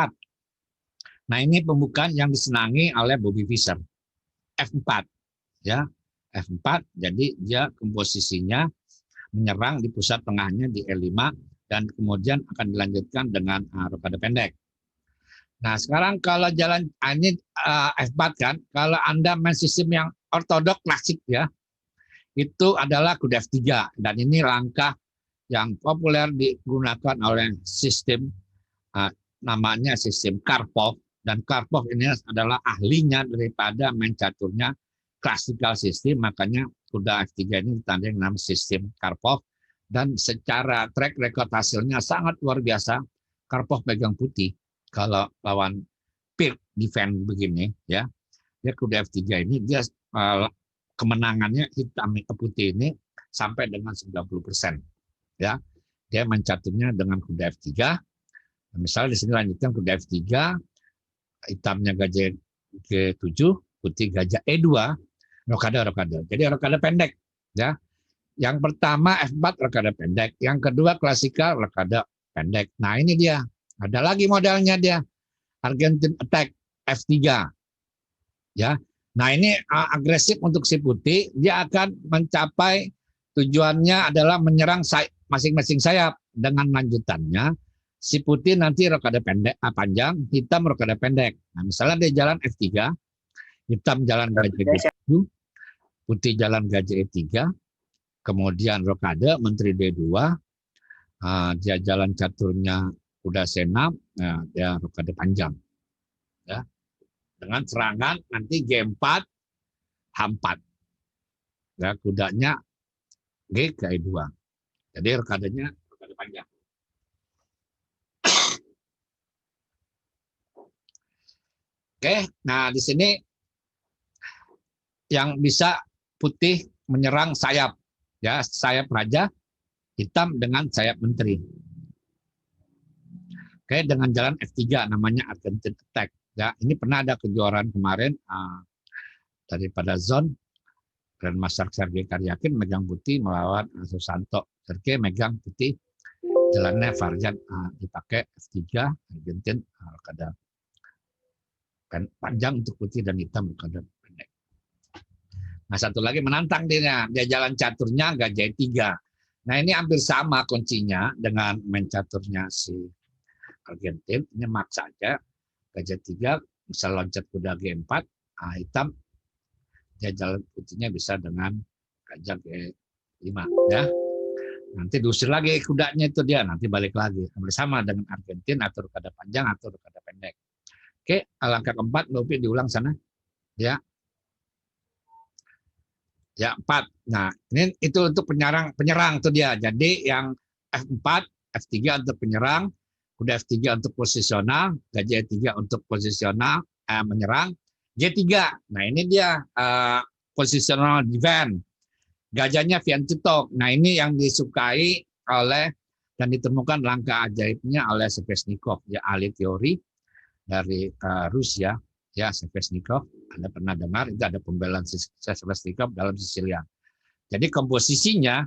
Nah, ini pembukaan yang disenangi oleh Bobby Fischer. F4 ya. F4, jadi dia komposisinya menyerang di pusat tengahnya di E5 dan kemudian akan dilanjutkan dengan rokade pendek. Nah, sekarang kalau jalan ini F4 kan, kalau Anda main sistem yang ortodok klasik ya, itu adalah kuda F3 dan ini langkah yang populer digunakan oleh sistem namanya sistem Karpov, dan Karpov ini adalah ahlinya daripada main caturnya klasikal sistem, makanya kuda F3 ini ditandai dengan sistem Karpov. Dan secara track record hasilnya sangat luar biasa. Karpov pegang putih kalau lawan Pit defend begini ya. Dia kuda F3 ini dia kemenangannya hitam ke putih ini sampai dengan 90% ya. Dia mencaturnya dengan kuda F3. Misalnya di sini lanjutkan kuda F3, hitamnya gajah G7, putih gajah E2, rokade. Jadi rokade pendek ya. Yang pertama F4 rokade pendek, yang kedua klasikal rokade pendek. Nah, ini dia. Ada lagi modelnya dia. Argentine attack F3. Ya. Nah, ini agresif untuk si putih, dia akan mencapai tujuannya adalah menyerang masing-masing sayap. Dengan lanjutannya si putih nanti rokade pendek panjang, hitam rokade pendek. Nah, misalnya dia jalan F3, hitam jalan gajah G7, putih jalan gajah E3, kemudian rokade menteri D2, dia jalan caturnya kuda C6, dia rokade panjang. Ya. Dengan serangan nanti G4, H4. Ya, kudanya G ke E2. Jadi rokadenya rokade panjang. Oke, nah di sini yang bisa putih menyerang sayap, ya sayap raja, hitam dengan sayap menteri. Oke, dengan jalan F3 namanya Argentine Attack. Ya, ini pernah ada kejuaraan kemarin daripada Zone Grandmaster Sergei Karyakin megang putih melawan Susanto. Sergei megang putih, jalannya varian dipakai F3 Argentine kada panjang untuk putih dan hitam kada pendek. Nah, satu lagi menantang dia jalan caturnya gajah 3. Nah, ini hampir sama kuncinya dengan main caturnya si Argentin. Ini maksa aja gajah 3 bisa loncat kuda G4, hitam dia jalan putihnya bisa dengan gajah G5 ya. Nanti diusir lagi kudanya itu dia, nanti balik lagi bersama dengan Argentin atur kada panjang atur kada pendek. Oke, langkah keempat Lopi diulang sana ya. Ya 4. Nah, ini itu untuk penyerang tuh dia. Jadi yang F4, F3 untuk penyerang, kuda F3 untuk posisional, gajah E3 untuk posisional menyerang, G3. Nah, ini dia positional defense. Gajahnya Viantitok. Nah, ini yang disukai oleh dan ditemukan langkah ajaibnya oleh Sveshnikov, ya ahli teori dari Rusia, ya Sveshnikov. Anda pernah dengar itu ada pembelaan Sveshnikov dalam Sisilia. Jadi komposisinya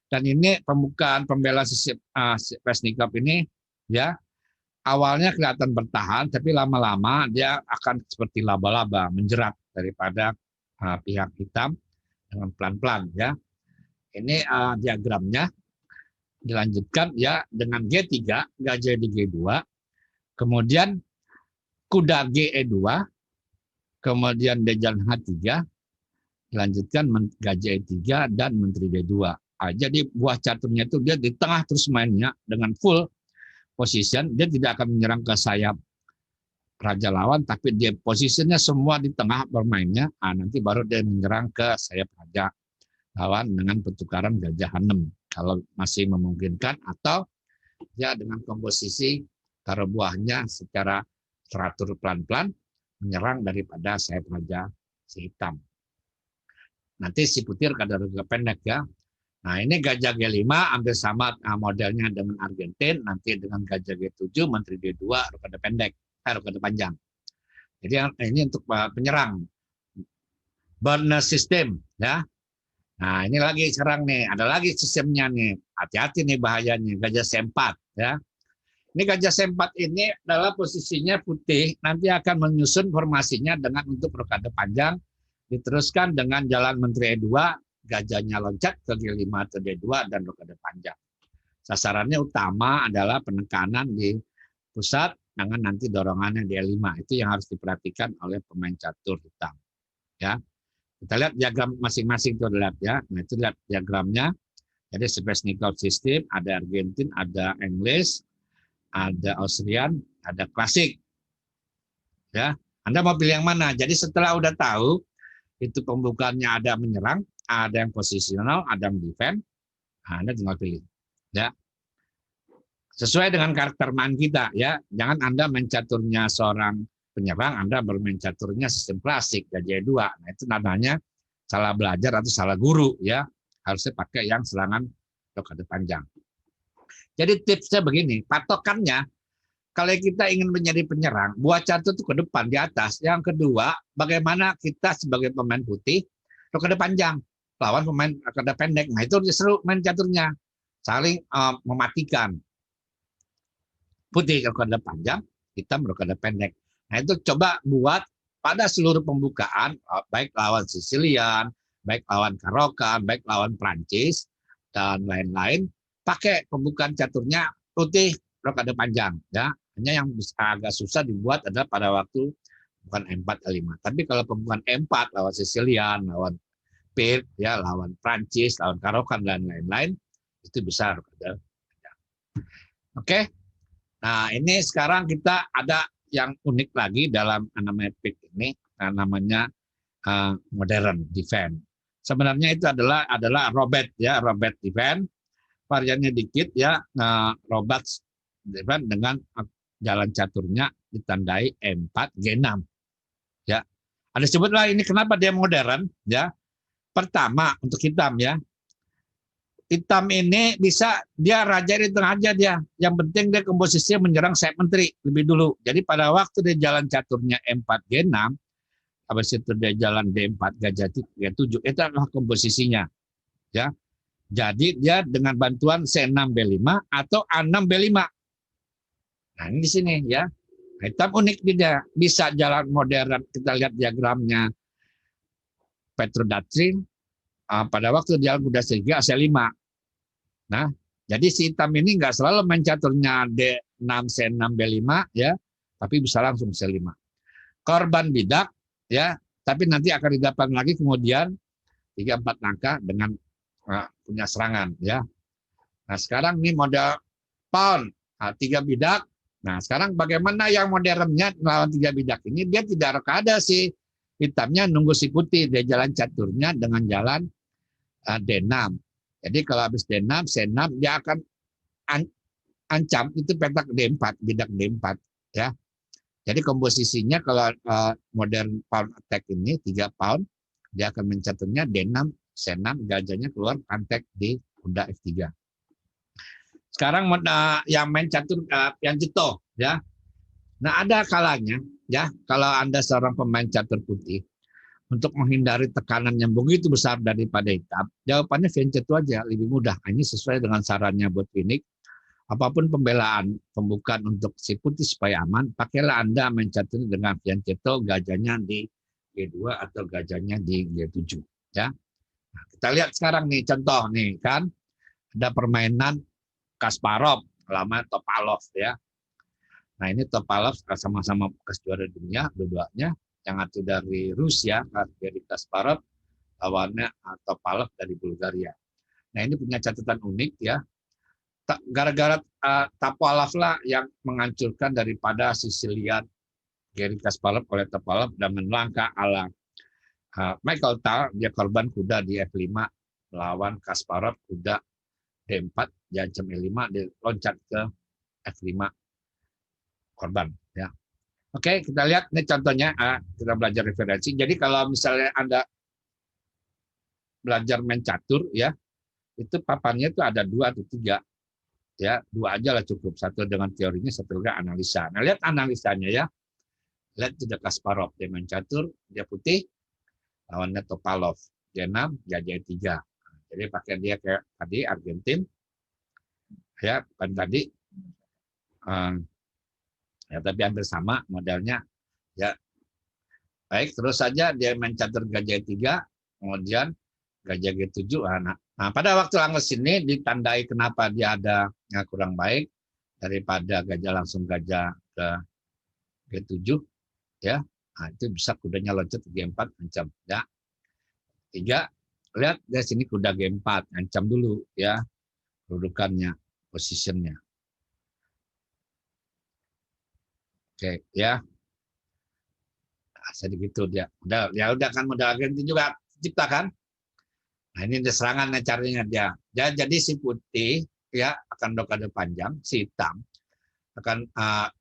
dan ini pembukaan pembelaan Sveshnikov ini ya awalnya kelihatan bertahan, tapi lama-lama dia akan seperti laba-laba menjerat daripada pihak hitam dengan pelan-pelan ya. Ini diagramnya dilanjutkan ya dengan G3, gajah di G2, kemudian kuda GE2, kemudian dejan H3, dilanjutkan gajah E3 dan menteri D2. Jadi buah caturnya itu dia di tengah terus mainnya dengan full position, dia tidak akan menyerang ke sayap raja lawan, tapi dia posisinya semua di tengah bermainnya, nanti baru dia menyerang ke sayap raja lawan dengan pertukaran gajah H6 kalau masih memungkinkan, atau ya dengan komposisi taruh buahnya secara teratur pelan-pelan menyerang daripada sayap raja si hitam. Nanti si putir kadar pendek ya. Nah, ini gajah G5 hampir sama modelnya dengan Argentin, nanti dengan gajah G7 menteri D2 rokade pendek, rokade panjang. Jadi ini untuk penyerang. Burner system ya. Nah, ini lagi sekarang nih, ada lagi sistemnya nih. Hati-hati nih bahayanya, gajah C4 ya. Ini gajah C4 ini adalah posisinya putih, nanti akan menyusun formasinya dengan untuk rokade panjang, diteruskan dengan jalan menteri E2, gajahnya loncat ke G5 atau D2 dan rokade panjang. Sasarannya utama adalah penekanan di pusat dengan nanti dorongannya di E5. Itu yang harus diperhatikan oleh pemain catur hitam. Ya. Kita lihat diagram masing-masing itu lihat ya. Nah, itu lihat diagramnya. Jadi Sveshnikov system, ada Argentin, ada Inggris, ada Austrian, ada klasik. Ya. Anda mau pilih yang mana? Jadi setelah udah tahu itu pembukaannya ada menyerang, ada yang posisional, ada yang defense, Anda tinggal pilih. Ya. Sesuai dengan karakter main kita ya. Jangan Anda main caturnya seorang penyerang, Anda bermain caturnya sistem klasik gajah 2. Nah, itu namanya salah belajar atau salah guru ya. Harusnya pakai yang serangan rokade panjang. Jadi tipsnya begini, patokannya kalau kita ingin menjadi penyerang, buah catur itu ke depan di atas. Yang kedua, bagaimana kita sebagai pemain putih rokade panjang lawan pemain rokade pendek. Nah, itu seru main caturnya. Saling mematikan. Putih rokade panjang, hitam rokade pendek. Nah, itu coba buat pada seluruh pembukaan, baik lawan Sicilian, baik lawan Karokan, baik lawan Prancis, dan lain-lain, pakai pembukaan caturnya putih rokade panjang. Ya. Hanya yang agak susah dibuat adalah pada waktu bukan E4, E5. Tapi kalau pembukaan E4 lawan Sicilian, lawan Pir, ya, lawan Prancis, lawan Karokan, dan lain-lain, itu bisa rokade panjang. Oke. Nah, ini sekarang kita ada yang unik lagi dalam namanya pick ini, namanya modern defense. Sebenarnya itu adalah robot ya, robot defense. Variannya dikit ya, robot defense dengan jalan caturnya ditandai E4 G6. Ada sebutlah ini kenapa dia modern, ya. Pertama untuk hitam ya. Hitam ini bisa dia raja di tengah aja dia. Yang penting dia komposisinya menyerang sayap menteri lebih dulu. Jadi pada waktu dia jalan caturnya E4 G6, habis itu dia jalan D4 gajah G7, itu adalah komposisinya. Ya. Jadi dia dengan bantuan C6 B5 atau A6 B5. Nah, ini di sini ya. Hitam unik dia, bisa jalan modern. Kita lihat diagramnya Petrodatrin. Pada waktu dia kuda segi AC5. Nah, jadi si hitam ini nggak selalu main caturnya D6, C6, B5 ya, tapi bisa langsung C5. Korban bidak ya, tapi nanti akan didapat lagi kemudian 3-4 langkah dengan punya serangan ya. Nah, sekarang ini model pawn, 3 bidak. Nah, sekarang bagaimana yang modernnya melawan 3 bidak ini? Dia tidak rokade si hitamnya nunggu si putih, dia jalan caturnya dengan jalan D6. Jadi kalau habis D6, C6 dia akan ancam itu petak D4, bidak D4 ya. Jadi komposisinya kalau modern pawn attack ini 3 pawn, dia akan mencaturnya D6, C6, gajahnya keluar antek di kuda F3. Sekarang yang main catur yang jeto ya. Nah, ada kalanya ya kalau Anda seorang pemain catur putih, untuk menghindari tekanan yang begitu besar daripada hitam, jawabannya fianchetto aja, lebih mudah. Ini sesuai dengan sarannya buat Phoenix. Apapun pembelaan pembukaan untuk si putih supaya aman, pakailah Anda main catur dengan fianchetto, gajahnya di G2 atau gajahnya di G7. Ya. Nah, kita lihat sekarang nih contoh nih kan, ada permainan Kasparov, lama Topalov ya. Nah ini Topalov sama-sama bekas juara dunia, dua-duanya. Yang satu dari Rusia, dari Kasparov, lawannya Topalov dari Bulgaria. Nah ini punya catatan unik ya. Gara-gara Topalov lah yang menghancurkan daripada Sicilian Garry Kasparov oleh Topalov dan melangkah ala Michael Tal, dia korban kuda di F5 melawan Kasparov, kuda D4, diancam E5, dia loncat ke F5 korban ya. Oke, kita lihat ini contohnya, kita belajar referensi. Jadi kalau misalnya Anda belajar main catur ya, itu papannya itu ada 2 atau 3. Ya, 2 aja lah cukup. Satu dengan teorinya, satu dengan analisa. Nah, lihat analisanya ya. Lihat tidak Kasparov, dia main catur, dia putih, lawannya Topalov. Dia 6, gajah 3. Jadi pakai dia kayak tadi Argentin. Ya, bukan tadi. Ya, tapi hampir sama modelnya. Ya, baik, terus saja dia main catur gajah 3, kemudian gajah G7. Nah, pada waktu langkah sini ditandai kenapa dia ada yang kurang baik daripada gajah langsung gajah ke G7 ya. Nah, itu bisa kudanya loncat ke G4 ancam ya. 3, lihat dari sini kuda G4 ancam dulu ya kedudukannya, posisinya. Oke ya. Sedikit itu dia. Udah kan modal Argentin juga ciptakan. Nah, ini ada serangan caranya dia. Ya, jadi si putih ya akan rokade panjang, si hitam akan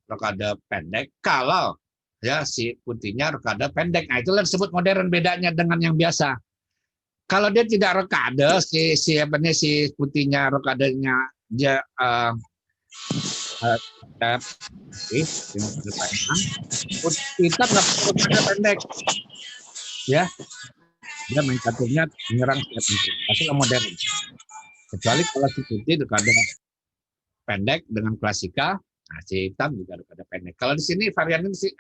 rokade pendek. Kalau ya si putihnya rokade pendek. Nah, itulah disebut modern, bedanya dengan yang biasa. Kalau dia tidak rokade, si putihnya rokadenya dia kita nggak perlu rokade pendek, ya. Dia main caturnya menyerang setiap menteri. Hasilnya modern. Kecuali kalau si putih rokade pendek dengan klasika, nah si hitam juga rokade pendek. Kalau di sini varian ini si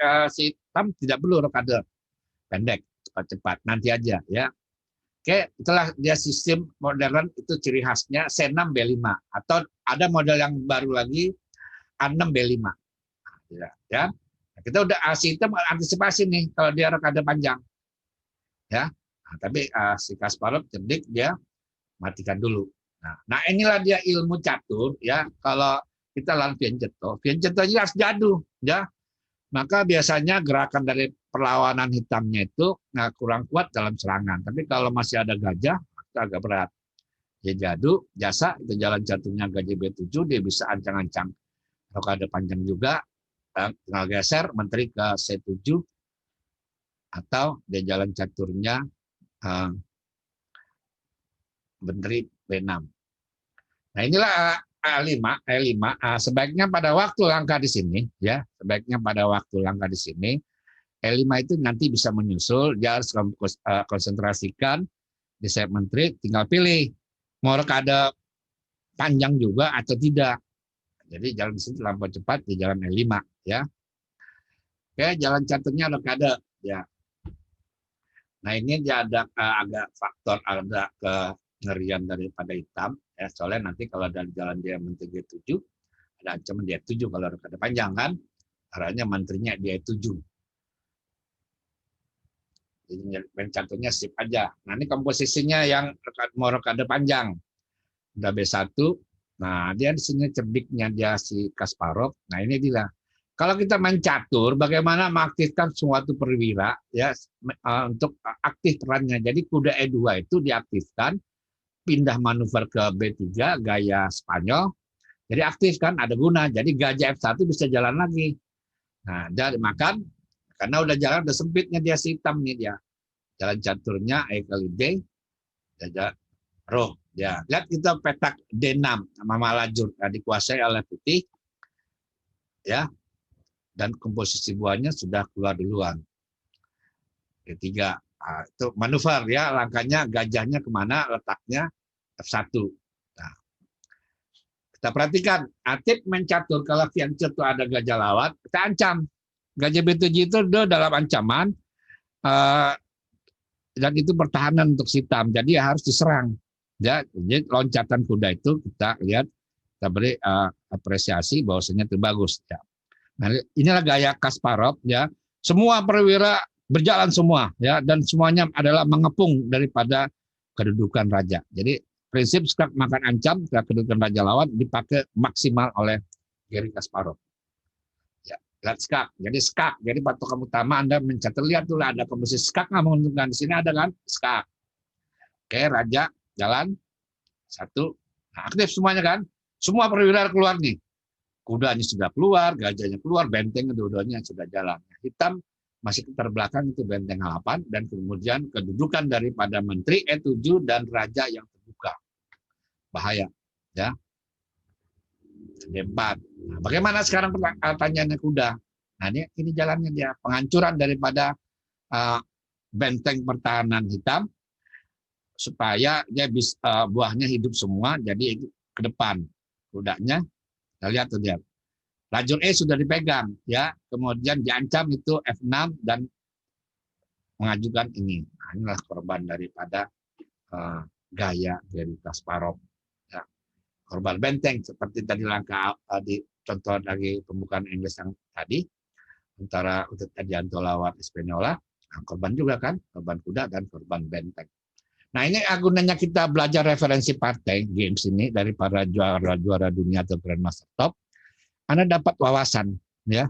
hitam tidak perlu rokade pendek, cepat-cepat nanti aja ya. Oke, itulah dia sistem modern, itu ciri khasnya C6 B5 atau ada model yang baru lagi A6 B5. Ya. Kita udah si hitam antisipasi nih kalau dia rokade panjang. Ya. Nah, tapi si Kasparov cerdik, dia matikan dulu. Nah inilah dia ilmu catur ya. Kalau kita lawan fianchetto aja harus jadu ya. Maka biasanya gerakan dari perlawanan hitamnya itu kurang kuat dalam serangan. Tapi kalau masih ada gajah, itu agak berat. Dia jadu, jasa, itu jalan caturnya gajah B7, dia bisa ancang-ancang. Rokade panjang juga, tinggal geser, menteri ke C7, atau dia jalan caturnya Menteri B6. Nah inilah E5. Sebaiknya pada waktu langkah di sini, ya, sebaiknya pada waktu langkah di sini, E5 itu nanti bisa menyusul, dia harus konsentrasikan di sayap menteri, tinggal pilih mau rekade panjang juga atau tidak. Jadi jalan di sini terlampau cepat di jalan E5, ya. Oke, jalan caturnya rekade, ya. Nah ini dia ada agak faktor ada kengerian daripada hitam, ya. Soalnya nanti kalau dari jalan dia menteri G7 ada ancaman dia 7 kalau rekade panjang kan, arahnya menterinya dia 7. Jadi caturnya sip aja. Nah ini komposisinya yang mau rekade panjang udah B1. Nah dia di sini cerdiknya dia si Kasparov. Nah ini dia. Kalau kita main catur, bagaimana mengaktifkan suatu perwira ya untuk aktif perannya. Jadi kuda E2 itu diaktifkan, pindah manuver ke B3 gaya Spanyol. Jadi aktif kan, ada guna. Jadi gajah F1 bisa jalan lagi. Nah, dia makan karena udah jalan udah sempitnya dia si hitam nih dia. Jalan caturnya E kali D, jalan roh. Ya, lihat kita petak D6 sama lajur dikuasai oleh putih. Ya, dan komposisi buahnya sudah keluar duluan. Ketiga, itu manuver ya, langkahnya gajahnya kemana, letaknya F1. Nah, kita perhatikan, aktif mencatur, kalau fiancur itu ada gajah lawat, kita ancam. Gajah B7 itu dalam ancaman, dan itu pertahanan untuk si hitam, jadi harus diserang. Ya, jadi loncatan kuda itu kita lihat, kita beri apresiasi bahwasanya itu bagus. Ya. Nah, inilah gaya Kasparov ya. Semua perwira berjalan semua ya, dan semuanya adalah mengepung daripada kedudukan raja. Jadi prinsip skak makan ancam kedudukan raja lawan dipakai maksimal oleh Garry Kasparov. Ya, lihat skak. Jadi skak. Jadi patokan utama Anda mencatat, lihat dulu ada komposisi skak nggak menentukan di sini ada kan skak. Oke, raja jalan satu. Nah, aktif semuanya kan. Semua perwira keluar nih. Kudanya sudah keluar, gajahnya keluar, benteng dua-duanya sudah jalan. Hitam masih terbelakang itu benteng 8 dan kemudian kedudukan daripada menteri E7 dan raja yang terbuka. Bahaya, ya. D4. Nah, bagaimana sekarang pertanyaannya kuda? Nah, ini jalannya dia, penghancuran daripada benteng pertahanan hitam supaya dia bisa buahnya hidup semua, jadi ke depan kudanya. Kita lihat tuh dia. Lajur E sudah dipegang, ya. Kemudian diancam itu F6 dan mengajukan ini. Nah, inilah korban daripada gaya dari Kasparov. Ya. Korban benteng seperti tadi langkah di contoh dari pembukaan Inggris yang tadi antara Utut Adianto lawan Espanola. Nah, korban juga kan, korban kuda dan korban benteng. Nah ini gunanya kita belajar referensi partai games ini dari para juara-juara dunia atau Grandmaster top. Anda dapat wawasan, ya.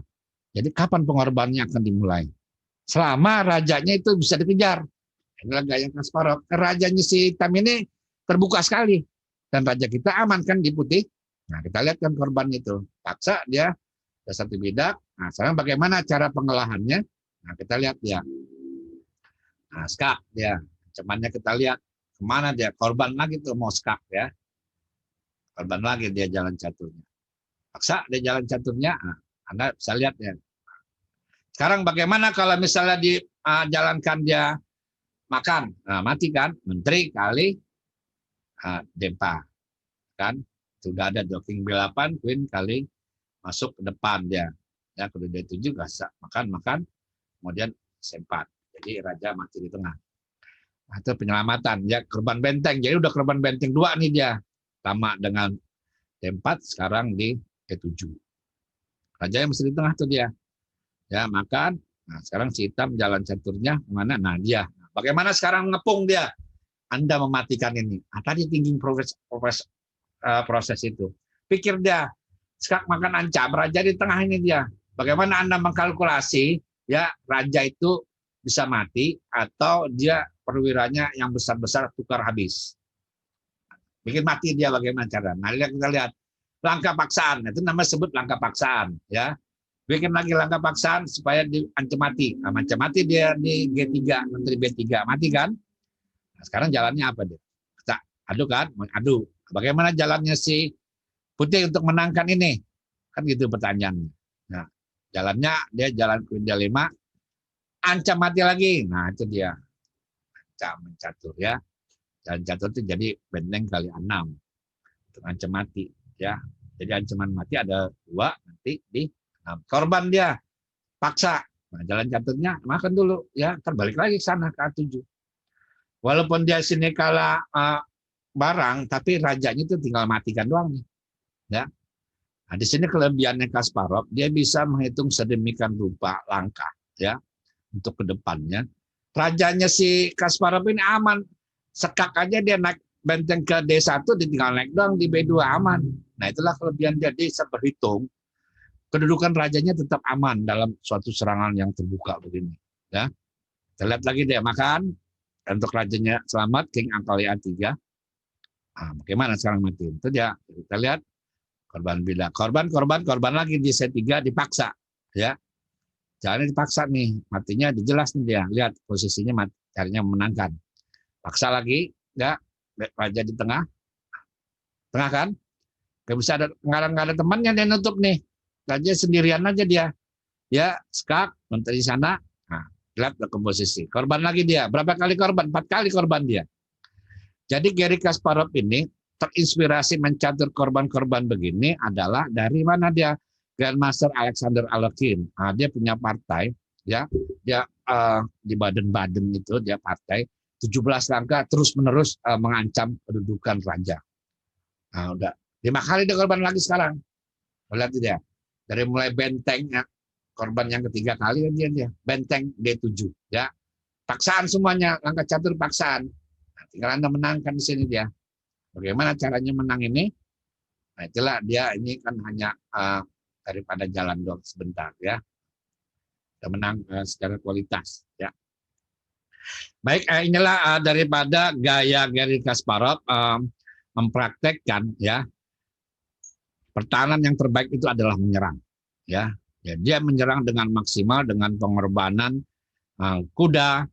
Jadi kapan pengorbanannya akan dimulai? Selama rajanya itu bisa dikejar. Inilah gaya Kasparov. Rajanya si hitam ini terbuka sekali, dan raja kita aman kan di putih. Nah kita lihat kan korban itu, paksa dia ada satu bidak. Nah sekarang bagaimana cara pengolahannya? Nah kita lihat dia. Nah skak dia, ancamannya kita lihat kemana dia, korban lagi tuh mau skak ya, korban lagi dia jalan caturnya. Paksa dia jalan caturnya, nah, Anda bisa lihat ya. Sekarang bagaimana kalau misalnya dijalankan dia makan, nah, mati kan, menteri kali Dempa, kan, sudah ada joking B8, Queen kali masuk ke depan dia, ya kuda D7 makan, kemudian C4, jadi raja mati di tengah. Nah, itu penyelamatan, ya korban benteng, jadi udah korban benteng 2 nih dia, sama dengan D4 sekarang di E7. Raja yang masih di tengah tuh dia. Ya, makan. Nah, sekarang si hitam jalan caturnya kemana? Nah, dia. Bagaimana sekarang ngepung dia? Anda mematikan ini. Nah, tadi tinggi proses itu. Pikir dia, skak makan ancam, raja di tengah ini dia. Bagaimana Anda mengkalkulasi ya raja itu bisa mati atau dia perwiranya yang besar-besar tukar habis. Bikin mati dia bagaimana cara? Nah, kita lihat langkah paksaan, itu namanya sebut langkah paksaan, ya. bikin lagi langkah paksaan supaya diancam mati. Nah, ancam mati dia di G3, Menteri B3, mati kan? Nah, sekarang jalannya apa dia? Kita adu kan? Adu. Bagaimana jalannya si Putih untuk menangkan ini? Kan gitu pertanyaannya. Nah, jalannya dia jalan Kuinda 5, ancam mati lagi. Nah, itu dia. Ancam mencatur ya. Jalan catur itu jadi benteng kali 6 untuk ancam mati ya. Jadi ancaman mati ada 2 nanti di 6. Korban dia paksa. Nah, jalan caturnya makan dulu ya, terbalik lagi ke sana ke A7. Walaupun dia sini kalah barang, tapi rajanya itu tinggal matikan doang nih. Ya. Nah, di sini kelebihannya Kasparov, dia bisa menghitung sedemikian rupa langkah ya untuk kedepannya. Rajanya si Kasparov ini aman. Sekak aja dia naik benteng ke D1, dia tinggal naik doang di B2 aman. Nah, itulah kelebihan dia, dia bisa berhitung. Kedudukan rajanya tetap aman dalam suatu serangan yang terbuka begini. Ya. Kita lihat lagi dia makan. Untuk rajanya selamat, King angkali A3. Nah, bagaimana sekarang mati? Itu dia. Kita lihat korban bila. Korban lagi di C3 dipaksa. Ya. Jangan dipaksa nih. Matinya dijelas nih dia. Lihat posisinya mati, carinya memenangkan. Paksa lagi. Ya. Raja di tengah. Tengah kan? Gak bisa ada, nggak ada temannya dia nutup nih. Raja sendirian aja dia. Ya, skak, menteri sana. Nah, lihat ke komposisi. Korban lagi dia. Berapa kali korban? 4 kali korban dia. Jadi Garry Kasparov ini terinspirasi mencatur korban-korban begini adalah dari mana dia? Grandmaster Alexander Alekhine. Nah, dia punya partai, ya, dia di Baden-Baden itu dia partai 17 langkah terus-menerus mengancam kedudukan raja. Nah, udah 5 kali dia korban lagi sekarang. Lihat dia. Dari mulai bentengnya korban yang ketiga kali dia benteng D7 ya. Paksaan semuanya, langkah catur paksaan. Nah, tinggal Anda menangkan di sini dia. Bagaimana caranya menang ini? Nah, itulah dia ini kan hanya daripada jalan doang sebentar ya. Kita menang secara kualitas ya. Baik, inilah daripada gaya Garry Kasparov mempraktekkan ya. Pertahanan yang terbaik itu adalah menyerang ya. Ya, dia menyerang dengan maksimal dengan pengorbanan kuda,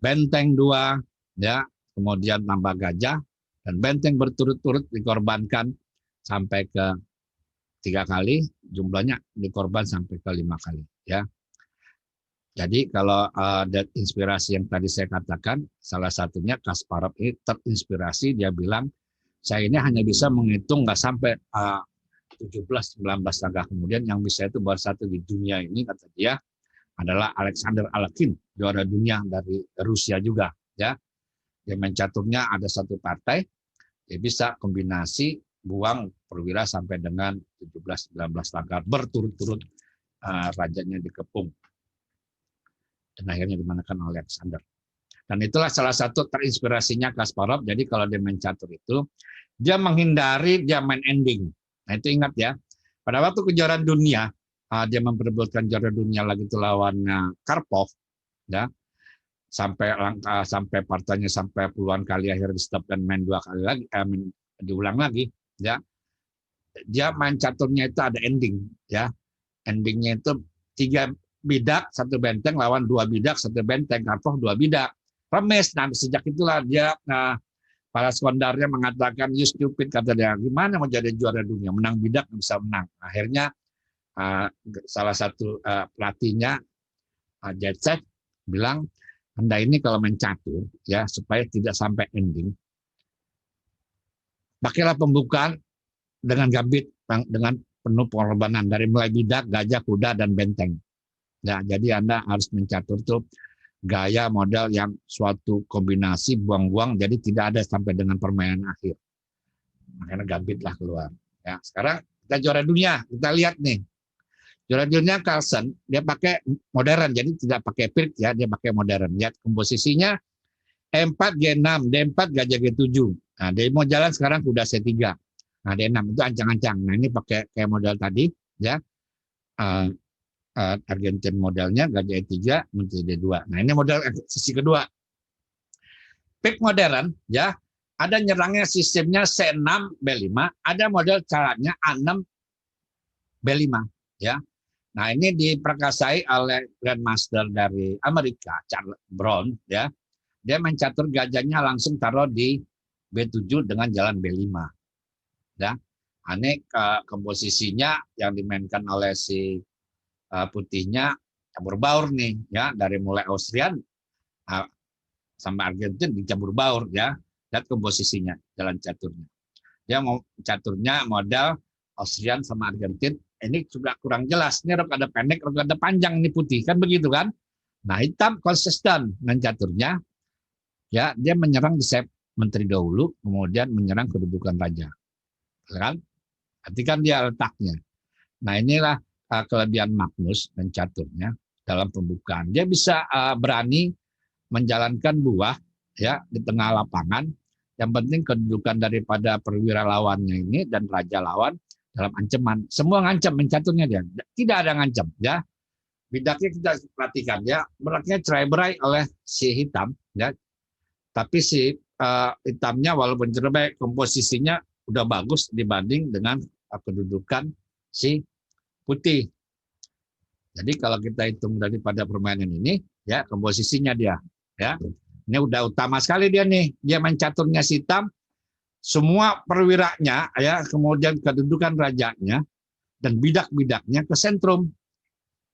benteng 2 ya, kemudian tambah gajah dan benteng berturut-turut dikorbankan sampai ke 3 kali, jumlahnya dikorban sampai ke 5 kali ya. Jadi kalau ada inspirasi yang tadi saya katakan, salah satunya Kasparov ini terinspirasi, dia bilang saya ini hanya bisa menghitung nggak sampai 17-19 langkah kemudian, yang bisa itu baru satu di dunia ini kata dia adalah Alexander Alekhine, juara dunia dari Rusia juga ya. Dia mencaturnya ada satu partai, dia bisa kombinasi buang perwira sampai dengan 17-19 langkah berturut-turut rajanya dikepung dan akhirnya dimenangkan oleh Alexander. Dan itulah salah satu terinspirasinya Kasparov. Jadi kalau dia mencatur itu dia menghindari dia main ending. Nah, itu ingat ya. Pada waktu kejuaraan dunia, dia memperebutkan juara dunia lagi itu lawan Karpov, ya. Sampai partainya sampai puluhan kali akhirnya di stop dan main 2 kali lagi, diulang lagi, ya. Dia main caturnya itu ada ending, ya. Endingnya itu 3 bidak 1 benteng lawan 2 bidak 1 benteng. Karpov 2 bidak. Remes. Nah, sejak itulah dia para sekondarnya mengatakan, you stupid, kata dia. Gimana mau jadi juara dunia? Menang bidak nggak bisa menang. Akhirnya salah satu pelatihnya, Jacek, bilang, Anda ini kalau mencatur, ya supaya tidak sampai ending, pakailah pembukaan dengan gambit, dengan penuh pengorbanan. Dari mulai bidak, gajah, kuda, dan benteng. Ya, jadi Anda harus mencatur tuh gaya model yang suatu kombinasi buang-buang, jadi tidak ada sampai dengan permainan akhir. Makanya gambit lah keluar. Ya, sekarang kita juara dunia, kita lihat nih. Juara dunia Carlsen, dia pakai modern, jadi tidak pakai pirk ya, dia pakai modern. Lihat komposisinya E4 G6, D4 gajah G7. Nah, dia mau jalan sekarang kuda C3. Nah, D6 itu ancang-ancang. Nah, ini pakai kayak model tadi ya. Argentin modelnya gajah E3, menteri D2. Nah, ini model sisi kedua. Pick modern ya, ada nyerangnya sistemnya C6 B5, ada model caranya A6 B5 ya. Nah, ini diperkasai oleh Grandmaster dari Amerika, Charles Brown, ya. Dia main catur gajahnya langsung taruh di B7 dengan jalan B5. Ya. Ini komposisinya yang dimainkan oleh si putihnya campur baur nih, ya, dari mulai Austrian sampai Argentina dicampur baur, ya. Lihat komposisinya, jalan caturnya. Dia mau caturnya modal Austrian sama Argentina. Ini juga kurang jelas. Ini rok ada pendek, rok ada panjang, ini putih, kan begitu kan? Nah, hitam konsisten dengan caturnya. Ya, dia menyerang di sayap menteri dahulu, kemudian menyerang kedudukan raja. Kan? Perhatikan dia letaknya. Nah, inilah kelebihan Magnus dan caturnya dalam pembukaan. Dia bisa berani menjalankan buah, ya, di tengah lapangan. Yang penting kedudukan daripada perwira lawannya ini dan raja lawan dalam ancaman. Semua ngancam mencaturnya dia. Tidak ada ngancam, ya. Bidaknya kita perhatikan, ya, beratnya cerai-berai oleh si hitam, ya. Tapi si hitamnya walaupun cerai, komposisinya udah bagus dibanding dengan kedudukan si putih. Jadi kalau kita hitung daripada permainan ini, ya, komposisinya dia, ya. Ini udah utama sekali dia nih. Dia main caturnya si hitam, semua perwiranya, ya, kemudian kedudukan rajanya dan bidak-bidaknya ke sentrum.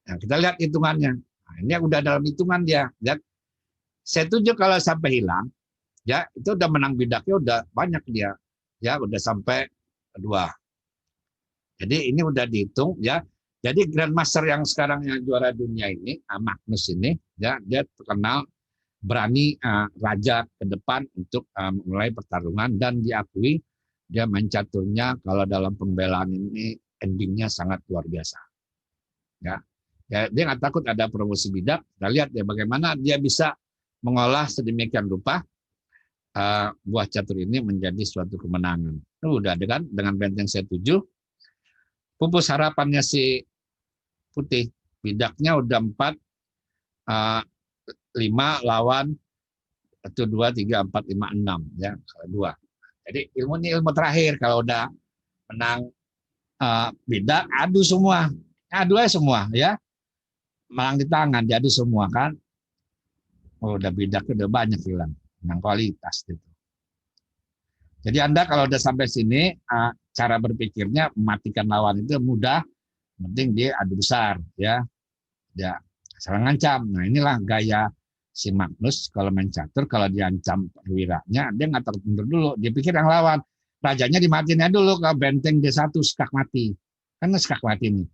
Nah, kita lihat hitungannya. Nah, ini udah dalam hitungan dia. Lihat. Saya tunjuk kalau sampai hilang, ya, itu udah menang bidaknya udah banyak dia. Ya, udah sampai 2. Jadi ini udah dihitung, ya. Jadi Grandmaster yang sekarang yang juara dunia ini, Magnus ini, ya, dia terkenal berani raja ke depan untuk mulai pertarungan dan diakui dia main caturnya kalau dalam pembelaan ini endingnya sangat luar biasa. Ya, ya, dia nggak takut ada promosi bidak. Kita lihat ya bagaimana dia bisa mengolah sedemikian rupa buah catur ini menjadi suatu kemenangan. Udah dengan benteng C7, pupus harapannya si putih, bidaknya udah 4, 5 lawan 1, 2, 3, 4, 5, 6, ya, 2. Jadi ilmu ini ilmu terakhir. Kalau udah menang bidak, adu semua, adu aja semua, ya, menang di tangan, diadu semua kan. Oh, udah bidak udah banyak hilang, menang kualitas gitu. Jadi Anda kalau udah sampai sini, cara berpikirnya mematikan lawan itu mudah, penting dia adu besar, ya, dia serang ngancam. Nah, inilah gaya si Magnus kalau main catur, kalau diancam perwiranya, dia nggak takut mundur dulu. Dia pikir yang lawan. Rajanya dimatinnya dulu ke benteng D1, skak mati. Kan skak mati nih.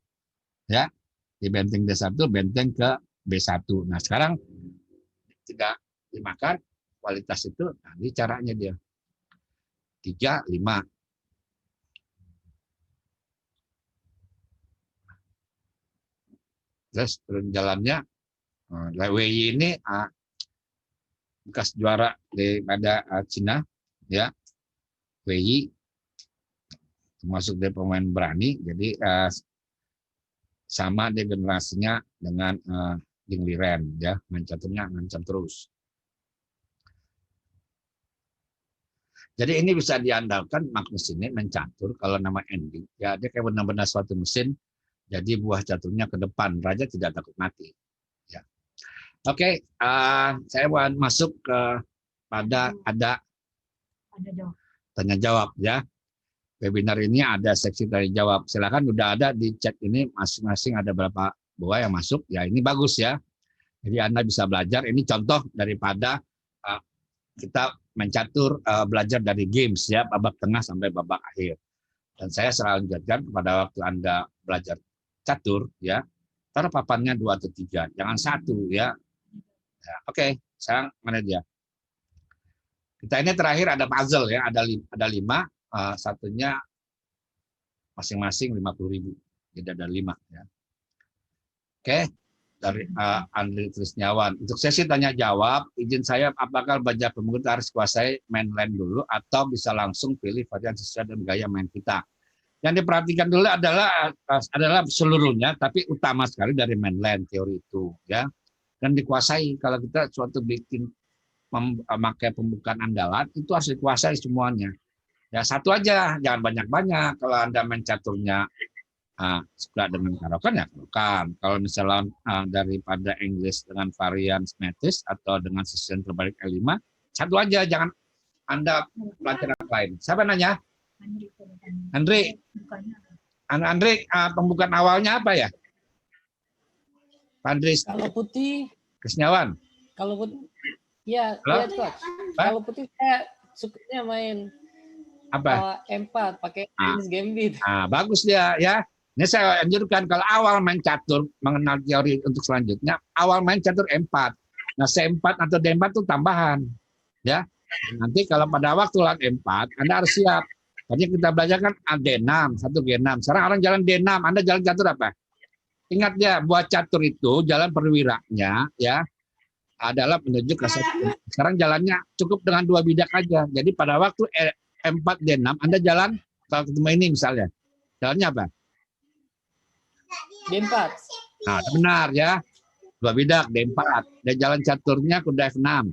Ya, di benteng D1, benteng ke B1. Nah, sekarang tidak dimakan, kualitas itu, nah, ini caranya dia. 3, 5. Terus turun jalannya, WI ini bekas juara daripada Cina, ya, WI termasuk dia pemain berani, jadi sama dia generasinya dengan Ding Liren, ya, main caturnya ngancam terus. Jadi ini bisa diandalkan Magnus ini main catur kalau nama ending, ya, dia kayak benar-benar suatu mesin. Jadi buah caturnya ke depan, raja tidak takut mati. Ya. Oke, saya mau masuk ke pada ada tanya jawab, ya. Webinar ini ada seksi tanya jawab. Silakan, udah ada di chat ini masing-masing ada berapa buah yang masuk. Ya, ini bagus, ya. Jadi Anda bisa belajar. Ini contoh daripada kita mencatur belajar dari games, ya, babak tengah sampai babak akhir. Dan saya selalu ingatkan kepada waktu Anda belajar catur, ya, taruh papannya 2 atau 3, jangan 1, ya. Ya, oke, sekarang mana dia? Kita ini terakhir ada puzzle, ya, ada 5, satunya masing-masing 50.000, jadi ada 5, ya. Oke, dari Andri Trisnyawan. Untuk sesi tanya jawab, izin saya apakah belajar pemungkutan harus kuasai mainland dulu atau bisa langsung pilih varian sesuai dengan gaya main kita. Yang diperhatikan dulu adalah seluruhnya, tapi utama sekali dari mainland teori itu, ya, dan dikuasai. Kalau kita suatu bikin memakai pembukaan andalan itu harus dikuasai semuanya. Ya, satu aja, jangan banyak-banyak. Kalau Anda main caturnya suka dengan Karokan ya Karokan. Kalau misalnya daripada Inggris dengan varian Smetis atau dengan susunan terbalik L5, satu aja, jangan Anda pelajaran lain. Siapa nanya? Andre. Andre, pembukaan awalnya apa ya? Andre. Kalau putih. Kesnyawan. Kalau putih, ya, ya coach. Kalau putih saya sukanya main apa? M4 pakai Queen's Gambit. Bagus dia ya. Ini saya anjurkan kalau awal main catur, mengenal teori untuk selanjutnya, awal main catur M4. Nah, C4 atau D4 itu tambahan. Ya. Nanti kalau pada waktu latihan M4, Anda harus siap. Tadi kita belajar kan D6, 1 G6. Sekarang orang jalan D6, Anda jalan catur apa? Ingat ya, buat catur itu jalan perwiranya ya adalah menuju ke satu. Sekarang jalannya cukup dengan 2 bidak aja. Jadi pada waktu M4 D6 Anda jalan kalau ketemu ini misalnya. Jalannya apa? D4. Nah, benar ya. 2 bidak D4. Dan jalan caturnya kuda F6.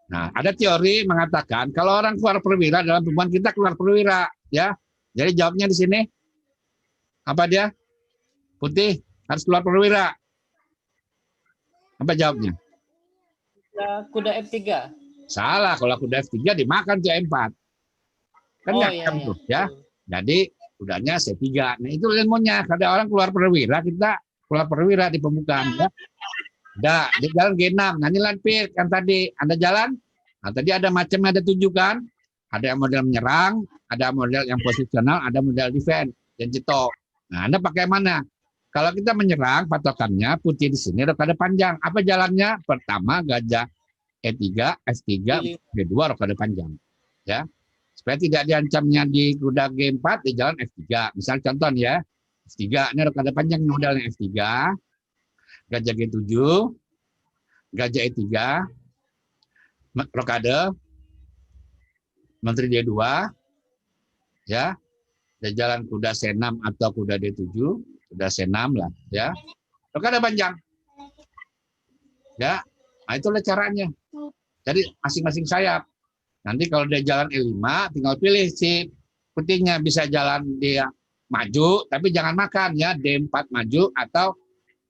Nah, ada teori mengatakan kalau orang keluar perwira dalam hubungan kita keluar perwira ya. Jadi jawabnya di sini apa dia? Putih harus keluar perwira. Apa jawabnya? Kuda F3. Salah, kalau kuda F3 dimakan tuh M4. Kan nggak tuh ya. Jadi kudanya C3. Nah, itu ilmunya. Kalau orang keluar perwira, kita keluar perwira di pembukaan ya. Udah, di jalan G6. Nah, ini lampir kan tadi Anda jalan. Nah, tadi ada macamnya, ada 7 kan. Ada yang model menyerang, ada model yang posisional, ada model defense dan cetok. Nah, Anda pakai mana? Kalau kita menyerang, patokannya putih di sini rokade panjang. Apa jalannya? Pertama gajah E3, F3, G2 rokade panjang. Ya. Supaya tidak diancamnya di kuda G4 di jalan F3. Misal contoh ya, F3 ini rokade panjang modelnya F3, gajah G7, gajah E3, rokade, menteri D2, ya, dan jalan kuda C6 atau kuda D7, kuda C6 lah, ya. Rokade panjang. Ya, nah itulah caranya. Jadi masing-masing sayap. Nanti kalau dia jalan E5, tinggal pilih si putihnya bisa jalan dia maju, tapi jangan makan ya, D4 maju atau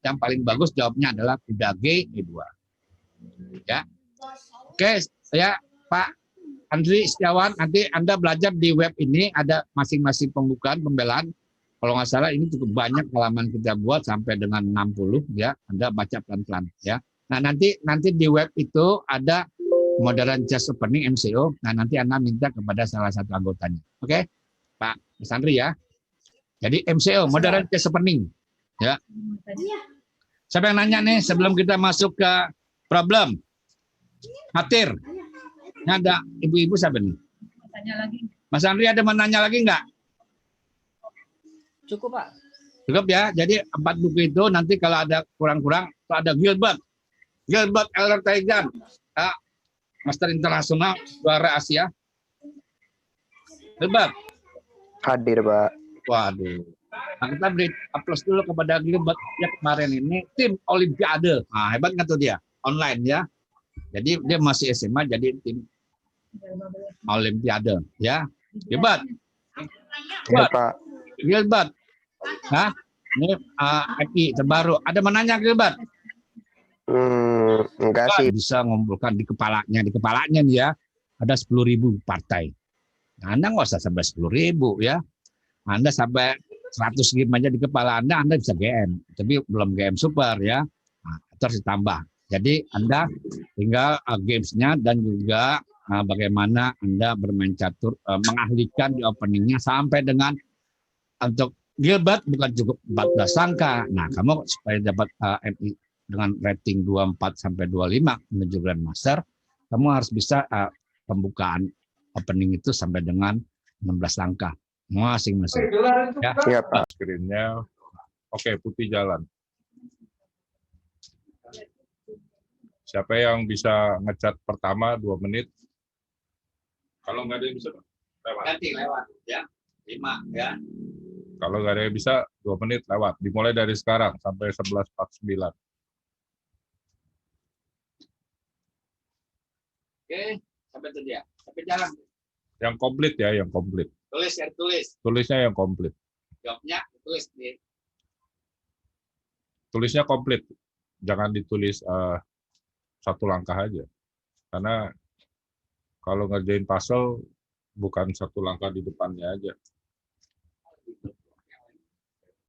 yang paling bagus jawabnya adalah kuda G E2. Ya. Oke, ya Pak Andri Setiawan, nanti Anda belajar di web ini ada masing-masing pembukaan pembelaan. Kalau nggak salah ini cukup banyak halaman kita buat sampai dengan 60 ya. Anda baca pelan-pelan ya. Nah, nanti di web itu ada modern chess opening MCO. Nah, nanti Anda minta kepada salah satu anggotanya. Oke? Pak Mas Andri ya. Jadi MCO, modern chess opening. Ya. Siapa yang nanya nih sebelum kita masuk ke problem? Hatir. Ini ada ibu-ibu siapa nih? Mas Andri ada mau nanya lagi enggak? Cukup, Pak. Cukup ya. Jadi 4 buku itu nanti kalau ada kurang-kurang, ada Gilbert Elder Taigan, Master Internasional, juara Asia. Gilbert. Hadir, Pak. Waduh. Nah, kita beri aplaus dulu kepada Gilbert ya kemarin ini tim Olimpiade. Nah, hebat nggak tuh dia? Online ya. Jadi dia masih SMA jadi tim Olimpiade ya. Gilbert. Ya, Pak. Gilbert. Nah, ini FI terbaru. Ada menanya Gilbert? Enggak sih. Bisa ngumpulkan di kepalanya nih ya. Ada 10.000 partai. Nah, Anda nggak usah sampai 10.000 ya. Anda sampai 100 game aja di kepala Anda bisa GM. Tapi belum GM super ya. Nah, terus ditambah. Jadi Anda tinggal gamesnya dan juga bagaimana Anda bermain catur, mengahlikan di openingnya sampai dengan untuk Gilbert bukan cukup 14 angka. Nah, kamu supaya dapat MI dengan rating 24 sampai 25 menuju Grandmaster, kamu harus bisa pembukaan opening itu sampai dengan 16 angka masing-masing. Ya, ya Pak. Screen-nya. Oke, putih jalan. Siapa yang bisa ngecat pertama 2 menit? Kalau nggak ada yang bisa, lewat. Ganti lewat ya. 5 ya. Kalau nggak ada yang bisa, 2 menit lewat. Dimulai dari sekarang sampai 11.49. Oke, sampai itu dia. Sampai jalan. Yang komplit ya, yang komplit. Tulis ya, tulis. Tulisnya yang komplit. Jawabnya tulis di Tulisnya komplit. Jangan ditulis satu langkah aja. Karena kalau ngerjain puzzle bukan satu langkah di depannya aja.